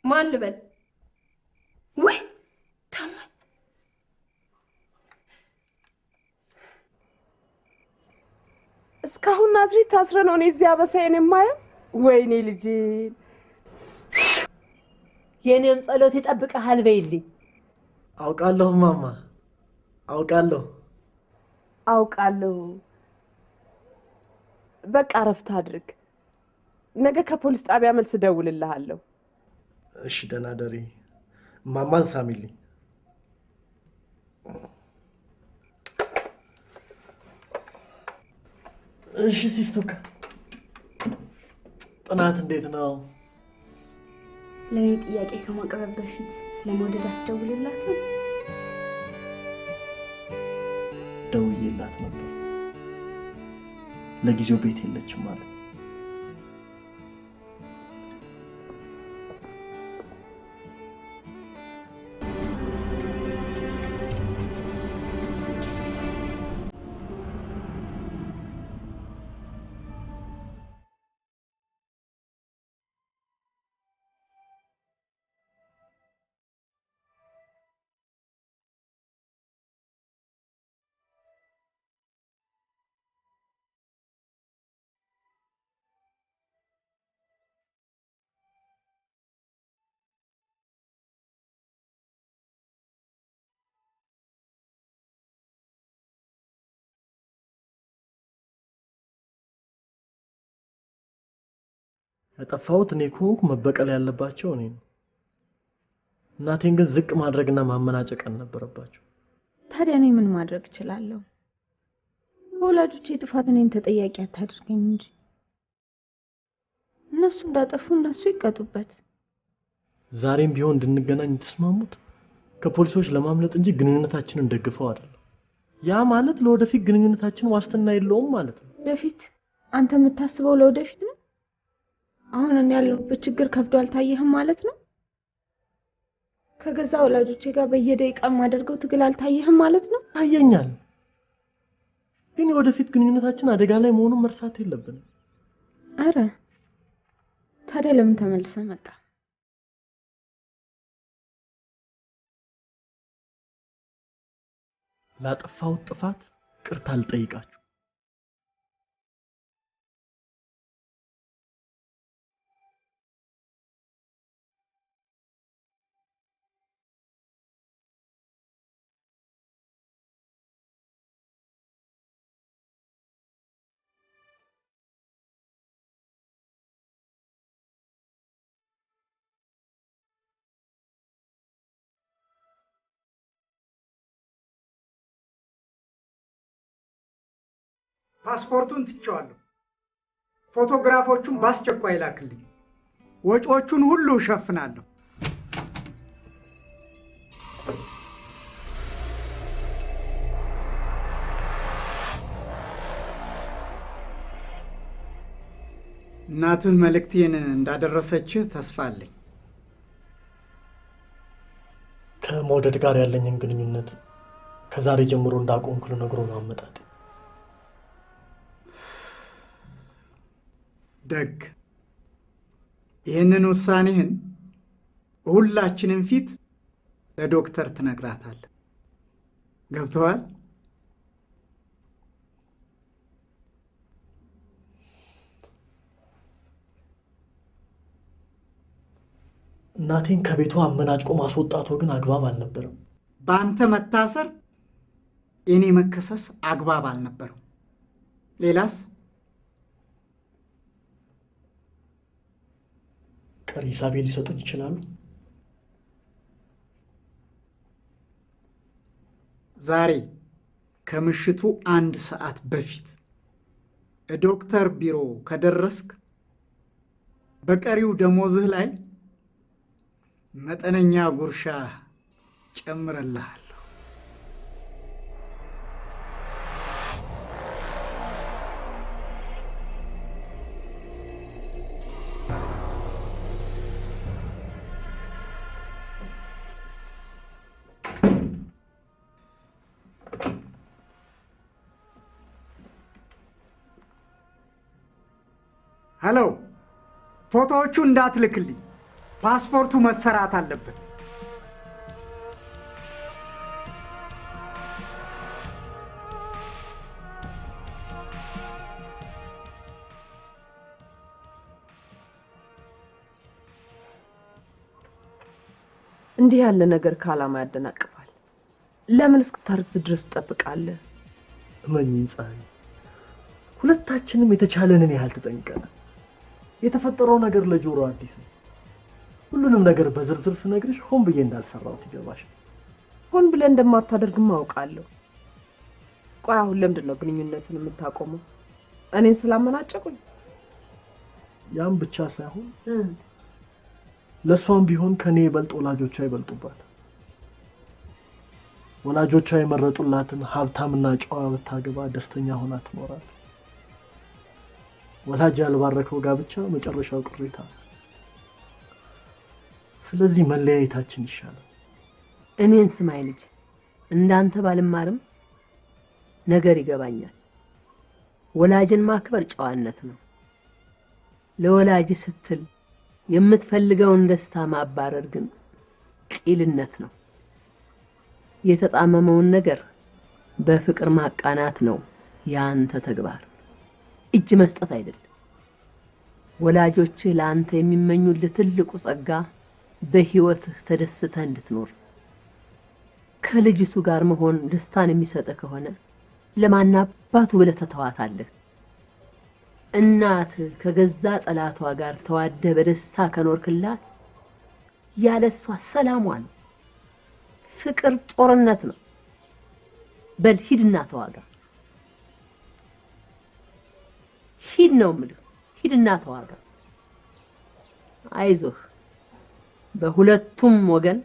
ማን ልበል? ወይ ታማኝ እስካሁን ናዝሬት ታስረ ነው እኔ እዚህ አበሳዬን የማየው። ወይኔ ልጄን። የኔም ጸሎት ይጠብቅሃል በይልኝ። አውቃለሁ ማማ፣ አውቃለሁ። በቃ እረፍት አድርግ። ነገ ከፖሊስ ጣቢያ መልስ እደውልልሃለሁ። እሺ ደህና ደሪ። ማማን ሳሚልኝ። እሺ ሲስቱካ ጥናት እንዴት ነው? ለእኔ ጥያቄ ከማቅረብ በፊት ለመውደድ አትደውልላትም? ደውዬላት ነበር። ለጊዜው ቤት የለችም አለ። ያጠፋሁት እኔ ከሆንኩ መበቀል ያለባቸው እኔ ነው። እናቴን ግን ዝቅ ማድረግና ማመናጨቅ አልነበረባቸው። ታዲያ እኔ ምን ማድረግ እችላለሁ? በወላጆቼ ጥፋት እኔን ተጠያቂ አታድርገኝ እንጂ እነሱ እንዳጠፉ እነሱ ይቀጡበት። ዛሬም ቢሆን እንድንገናኝ ተስማሙት ከፖሊሶች ለማምለጥ እንጂ ግንኙነታችንን ደግፈው አይደለም። ያ ማለት ለወደፊት ግንኙነታችን ዋስትና የለውም ማለት ነው። ወደፊት አንተ የምታስበው ለወደፊት ነው? አሁን እኔ ያለሁበት ችግር ከብዶ አልታየህም ማለት ነው? ከገዛ ወላጆቼ ጋር በየደቂቃው የማደርገው ትግል አልታየህም ማለት ነው? ታየኛል። ግን የወደፊት ግንኙነታችን አደጋ ላይ መሆኑን መርሳት የለብንም። አረ ታዲያ ለምን ተመልሰህ መጣ? ላጠፋሁት ጥፋት ይቅርታ ልጠይቃችሁ። ፓስፖርቱን ትቼዋለሁ። ፎቶግራፎቹን በአስቸኳይ ላክልኝ። ወጪዎቹን ሁሉ እሸፍናለሁ። እናትህ መልእክቴን እንዳደረሰችህ ተስፋ አለኝ። ከመውደድ ጋር ያለኝን ግንኙነት ከዛሬ ጀምሮ እንዳቆምኩ ልነግረው ነው አመጣጤ። ደግ ይህንን ውሳኔህን ሁላችንም ፊት ለዶክተር ትነግራታለህ። ገብቶሃል? እናቴን ከቤቷ አመናጭቆ ማስወጣቱ ግን አግባብ አልነበረም። በአንተ መታሰር የኔ መከሰስ አግባብ አልነበረም። ሌላስ? ቀሪ ሂሳቤ ሊሰጡኝ ይችላሉ? ዛሬ ከምሽቱ 1 ሰዓት በፊት ዶክተር ቢሮ ከደረስክ በቀሪው ደሞዝህ ላይ መጠነኛ ጉርሻ ጨምረልሃል። ሄሎ፣ ፎቶዎቹ እንዳትልክልኝ። ፓስፖርቱ መሰራት አለበት። እንዲህ ያለ ነገር ከዓላማ ያደናቅፋል። ለምን እስክታርግዝ ድረስ ትጠብቃለህ? እመኚኝ ፀሐይ፣ ሁለታችንም የተቻለንን ያህል ተጠንቀናል። የተፈጠረው ነገር ለጆሮ አዲስ ነው። ሁሉንም ነገር በዝርዝር ስነግርሽ ሆን ብዬ እንዳልሰራሁት ይገባሻል። ሆን ብለህ እንደማታደርግም አውቃለሁ። ቆይ አሁን ለምንድን ነው ግንኙነትን የምታቆመው? እኔን ስላመናጨቁኝ? ያም ብቻ ሳይሆን ለሷም ቢሆን ከኔ ይበልጥ ወላጆቿ ይበልጡባት። ወላጆቿ የመረጡላትን ሀብታምና ጨዋ ብታገባ ደስተኛ ሆና ትኖራለች። ወላጅ ያልባረከው ጋብቻ መጨረሻው ቅሬታ። ስለዚህ መለያየታችን ይሻላል። እኔን ስማይ ልጅ፣ እንዳንተ ባልማርም ነገር ይገባኛል። ወላጅን ማክበር ጨዋነት ነው። ለወላጅ ስትል የምትፈልገውን ደስታ ማባረር ግን ቂልነት ነው። የተጣመመውን ነገር በፍቅር ማቃናት ነው ያንተ ተግባር፣ እጅ መስጠት አይደለም። ወላጆችህ ለአንተ የሚመኙልህ ትልቁ ጸጋ በህይወትህ ተደስተህ እንድትኖር። ከልጅቱ ጋር መሆን ደስታን የሚሰጥህ ከሆነ ለማናባቱ ብለህ ተተዋታለህ። እናትህ ከገዛ ጠላቷ ጋር ተዋደህ በደስታ ከኖርክላት ያለሷ ሰላሟን። ፍቅር ጦርነት ነው። በል ሂድና ተዋጋ። ሂድ ነው የምልህ፣ ሂድና ተዋጋ። አይዞህ፣ በሁለቱም ወገን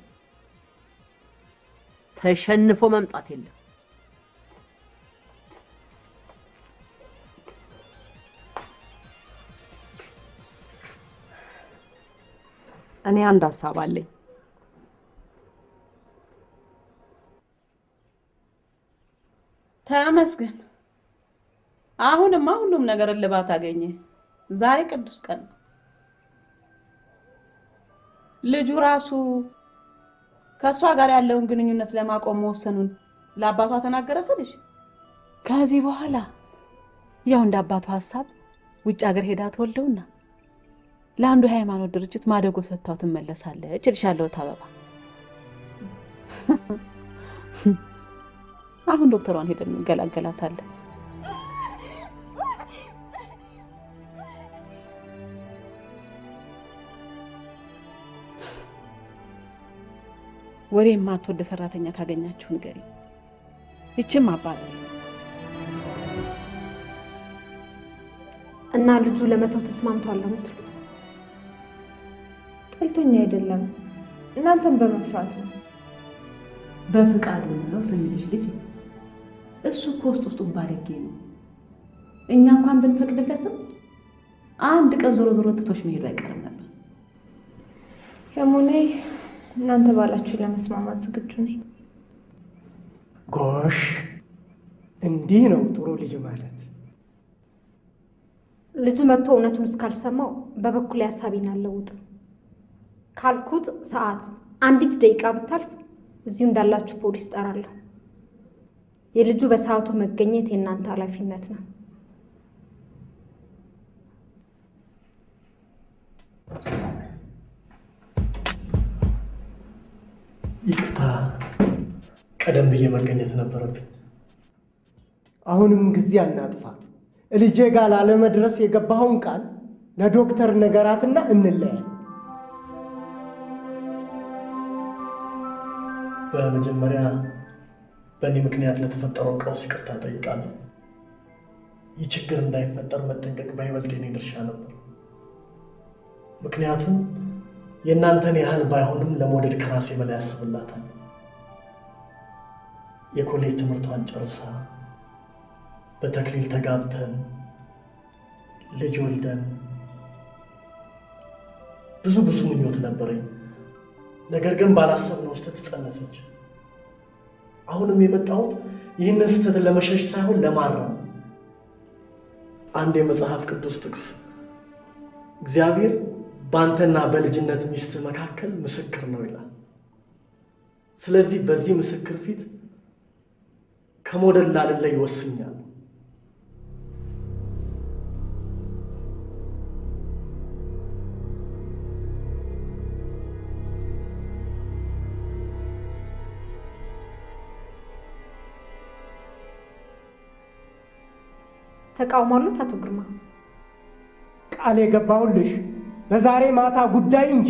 ተሸንፎ መምጣት የለም። እኔ አንድ ሀሳብ አለኝ። ተመስገን። አሁንማ ሁሉም ነገር እልባት አገኘ። ዛሬ ቅዱስ ቀን ነው። ልጁ ራሱ ከእሷ ጋር ያለውን ግንኙነት ለማቆም መወሰኑን ለአባቷ ተናገረ ስልሽ፣ ከዚህ በኋላ ያው እንደ አባቷ ሀሳብ ውጭ ሀገር ሄዳ ትወልደውና ለአንዱ የሃይማኖት ድርጅት ማደጎ ሰጥታው ትመለሳለች እልሻለሁ። አበባ አሁን ዶክተሯን ሄደን እንገላገላታለን። ወሬ የማትወደ ሰራተኛ ካገኛችሁ ንገሪ። ይችም አባረሪ እና ልጁ ለመተው ተስማምቷል የምትሉ? ጠልቶኛ አይደለም፣ እናንተም በመፍራት ነው። በፍቃዱ ነው ስንልሽ ልጅ፣ እሱ እኮ ውስጡን ባለጌ ነው። እኛ እንኳን ብንፈቅድለትም አንድ ቀን ዞሮ ዞሮ ትቶሽ መሄዱ አይቀርም ነበር። የሞኔ እናንተ ባላችሁ ለመስማማት ዝግጁ ነኝ። ጎሽ፣ እንዲህ ነው ጥሩ ልጅ ማለት። ልጁ መጥቶ እውነቱን እስካልሰማው በበኩል ሀሳቤን አልለውጥም። ካልኩት ሰዓት አንዲት ደቂቃ ብታልፍ እዚሁ እንዳላችሁ ፖሊስ ጠራለሁ። የልጁ በሰዓቱ መገኘት የእናንተ ኃላፊነት ነው። ይቅርታ፣ ቀደም ብዬ መገኘት ነበረብኝ። አሁንም ጊዜ አናጥፋ። ልጄ ጋር ላለመድረስ የገባኸውን ቃል ለዶክተር ነገራትና እንለያይ። በመጀመሪያ በእኔ ምክንያት ለተፈጠረው ቀውስ ይቅርታ ጠይቃለሁ። ይህ ችግር እንዳይፈጠር መጠንቀቅ በይበልጥ የኔ ድርሻ ነበር። ምክንያቱም የእናንተን ያህል ባይሆንም ለመውደድ ከራሴ በላይ ያስብላታል። የኮሌጅ ትምህርቷን ጨርሳ በተክሊል ተጋብተን ልጅ ወልደን ብዙ ምኞት ነበረኝ። ነገር ግን ባላሰብነው ስህተት ጸነሰች። አሁንም የመጣሁት ይህንን ስህተት ለመሸሽ ሳይሆን ለማረም። አንድ የመጽሐፍ ቅዱስ ጥቅስ እግዚአብሔር በአንተና በልጅነት ሚስት መካከል ምስክር ነው ይላል። ስለዚህ በዚህ ምስክር ፊት ከመውደድ ላልለይ ወስኛለሁ። ተቃውሞ አሉት አቶ ግርማ? ቃል የገባሁልሽ በዛሬ ማታ ጉዳይ እንጂ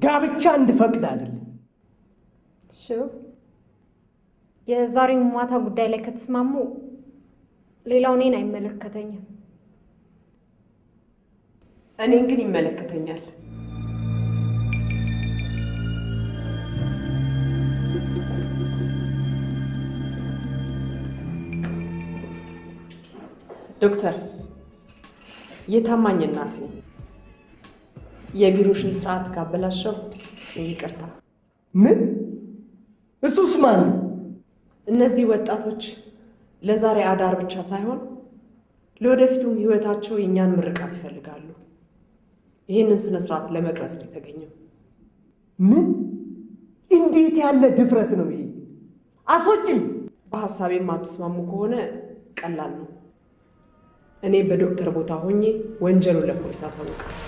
ጋብቻ እንድፈቅድ አይደለም። የዛሬው ማታ ጉዳይ ላይ ከተስማሙ ሌላው እኔን አይመለከተኝም። እኔን ግን ይመለከተኛል። ዶክተር፣ የታማኝ እናት ነኝ። የቢሮሽን ስርዓት ካበላሸው ይቅርታ። ምን? እሱስ ማን ነው? እነዚህ ወጣቶች ለዛሬ አዳር ብቻ ሳይሆን ለወደፊቱም ህይወታቸው የእኛን ምርቃት ይፈልጋሉ። ይህንን ስነ ስርዓት ለመቅረጽ ነው የተገኘው። ምን? እንዴት ያለ ድፍረት ነው ይሄ? አስወጪኝ። በሀሳቤ የማትስማሙ ከሆነ ቀላል ነው። እኔ በዶክተር ቦታ ሆኜ ወንጀሉን ለፖሊስ አሳውቃለሁ።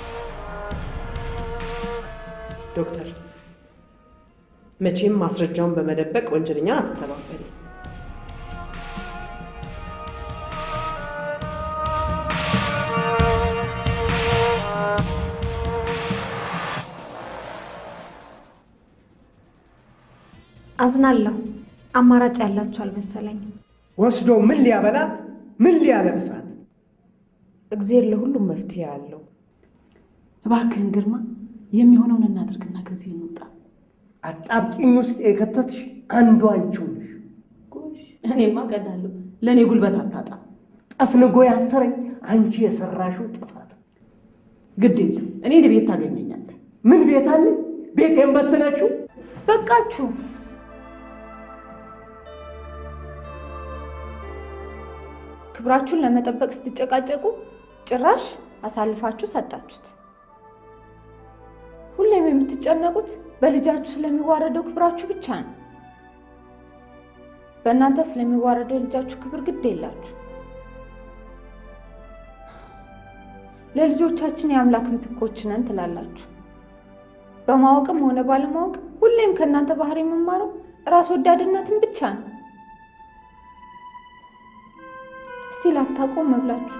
ዶክተር፣ መቼም ማስረጃውን በመደበቅ ወንጀለኛን አትተባበሪ። አዝናለሁ። አማራጭ ያላችሁ አልመሰለኝም። ወስዶ ምን ሊያበላት ምን ሊያለብሳት? እግዚአብሔር ለሁሉም መፍትሄ አለው። እባክህን ግርማ፣ የሚሆነውን እናድርግና ከዚህ እንውጣ። አጣብቂኝ ውስጥ የከተትሽ አንዱ አንቺው ነሽ። እኔማ ቀዳለሁ። ለእኔ ጉልበት አታጣ። ጠፍንጎ ያሰረኝ አንቺ የሰራሽው ጥፋት። ግድ የለም፣ እኔ ቤት ታገኘኛለህ። ምን ቤት አለ? ቤቴን በትነችው። በቃችሁ። ክብራችሁን ለመጠበቅ ስትጨቃጨቁ ጭራሽ አሳልፋችሁ ሰጣችሁት። ሁሌም የምትጨነቁት በልጃችሁ ስለሚዋረደው ክብራችሁ ብቻ ነው። በእናንተ ስለሚዋረደው ልጃችሁ ክብር ግድ የላችሁ። ለልጆቻችን የአምላክ ምትኮች ነን ትላላችሁ። በማወቅም ሆነ ባለማወቅ ሁሌም ከእናንተ ባህሪ የምማረው ራስ ወዳድነትን ብቻ ነው። እስቲ ላፍታ ቆም ብላችሁ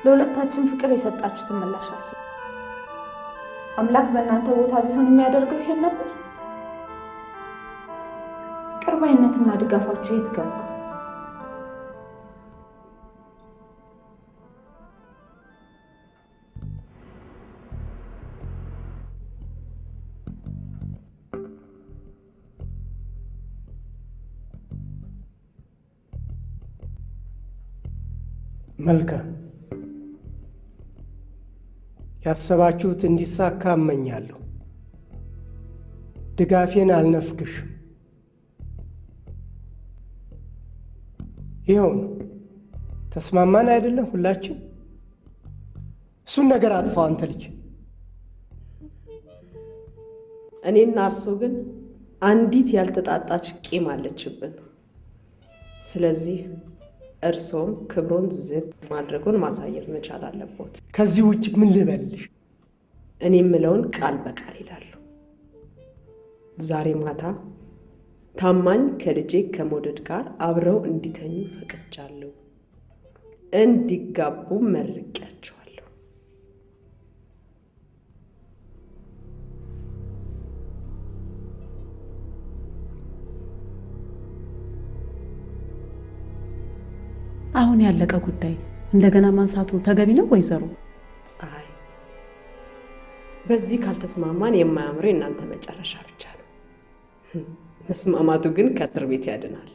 ለሁለታችን ፍቅር የሰጣችሁትን ምላሽ አስቡ። አምላክ በእናንተ ቦታ ቢሆን የሚያደርገው ይሄን ነበር? ቅርባይነትና ድጋፋችሁ የት ገባ? መልካም፣ ያሰባችሁት እንዲሳካ እመኛለሁ። ድጋፌን አልነፍግሽም። ይኸው ነው። ተስማማን አይደለም? ሁላችን እሱን ነገር አጥፋው። አንተ ልጅ፣ እኔና እርሶ ግን አንዲት ያልተጣጣች ቂም አለችብን። ስለዚህ እርሶም ክብሩን ዝቅ ማድረጉን ማሳየት መቻል አለቦት። ከዚህ ውጭ ምን ልበልሽ? እኔ የምለውን ቃል በቃል ይላሉ። ዛሬ ማታ ታማኝ ከልጄ ከመውደድ ጋር አብረው እንዲተኙ ፈቅጃለሁ። እንዲጋቡ መርቄያቸዋለሁ። አሁን ያለቀ ጉዳይ እንደገና ማንሳቱ ተገቢ ነው ወይዘሮ ፀሐይ? በዚህ ካልተስማማን የማያምረው የእናንተ መጨረሻ ብቻ ነው። መስማማቱ ግን ከእስር ቤት ያድናል።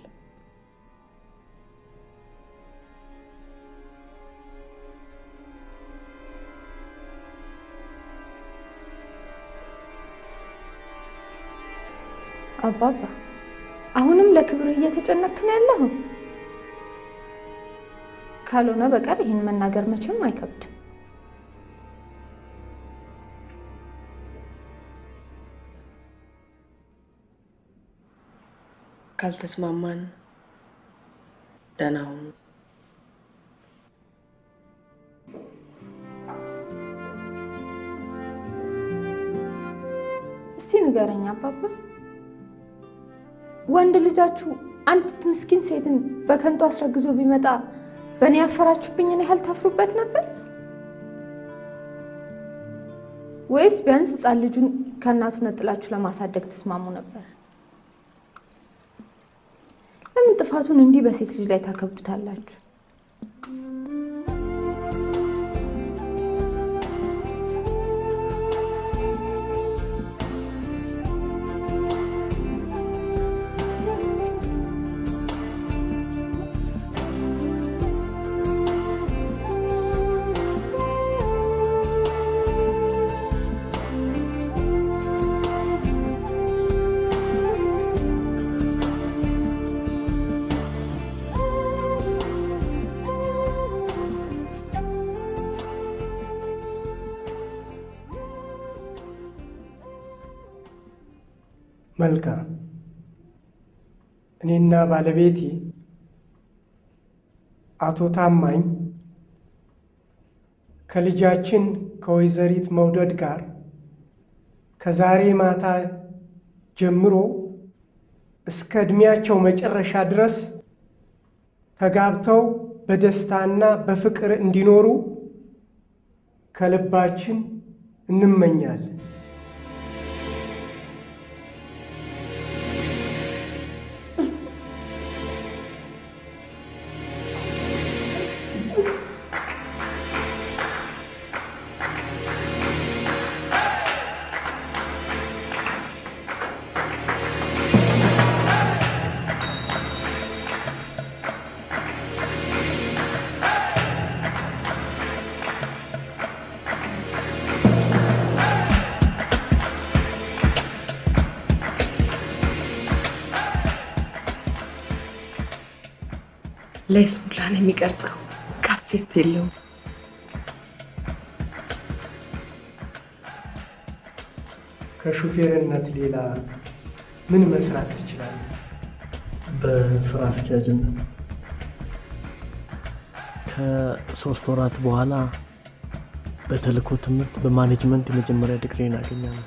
አባባ፣ አሁንም ለክብርህ እየተጨነቅን ያለህ? ካልሆነ በቀር ይህን መናገር መቼም አይከብድም። ካልተስማማን ደህና ሁኑ። እስቲ ንገረኝ አባባ፣ ወንድ ልጃችሁ አንዲት ምስኪን ሴትን በከንቱ አስረግዞ ቢመጣ በእኔ ያፈራችሁብኝን ያህል ታፍሩበት ነበር? ወይስ ቢያንስ ሕፃን ልጁን ከእናቱ ነጥላችሁ ለማሳደግ ተስማሙ ነበር? ለምን ጥፋቱን እንዲህ በሴት ልጅ ላይ ታከብዱታላችሁ? መልካም። እኔና ባለቤቴ አቶ ታማኝ ከልጃችን ከወይዘሪት መውደድ ጋር ከዛሬ ማታ ጀምሮ እስከ ዕድሜያቸው መጨረሻ ድረስ ተጋብተው በደስታና በፍቅር እንዲኖሩ ከልባችን እንመኛለን። ለይስሙላን የሚቀርጸው ካሴት የለውም። ከሹፌርነት ሌላ ምን መስራት ትችላለህ? በስራ አስኪያጅነት። ከ3 ወራት በኋላ በተልእኮ ትምህርት በማኔጅመንት የመጀመሪያ ዲግሪን አገኛለሁ።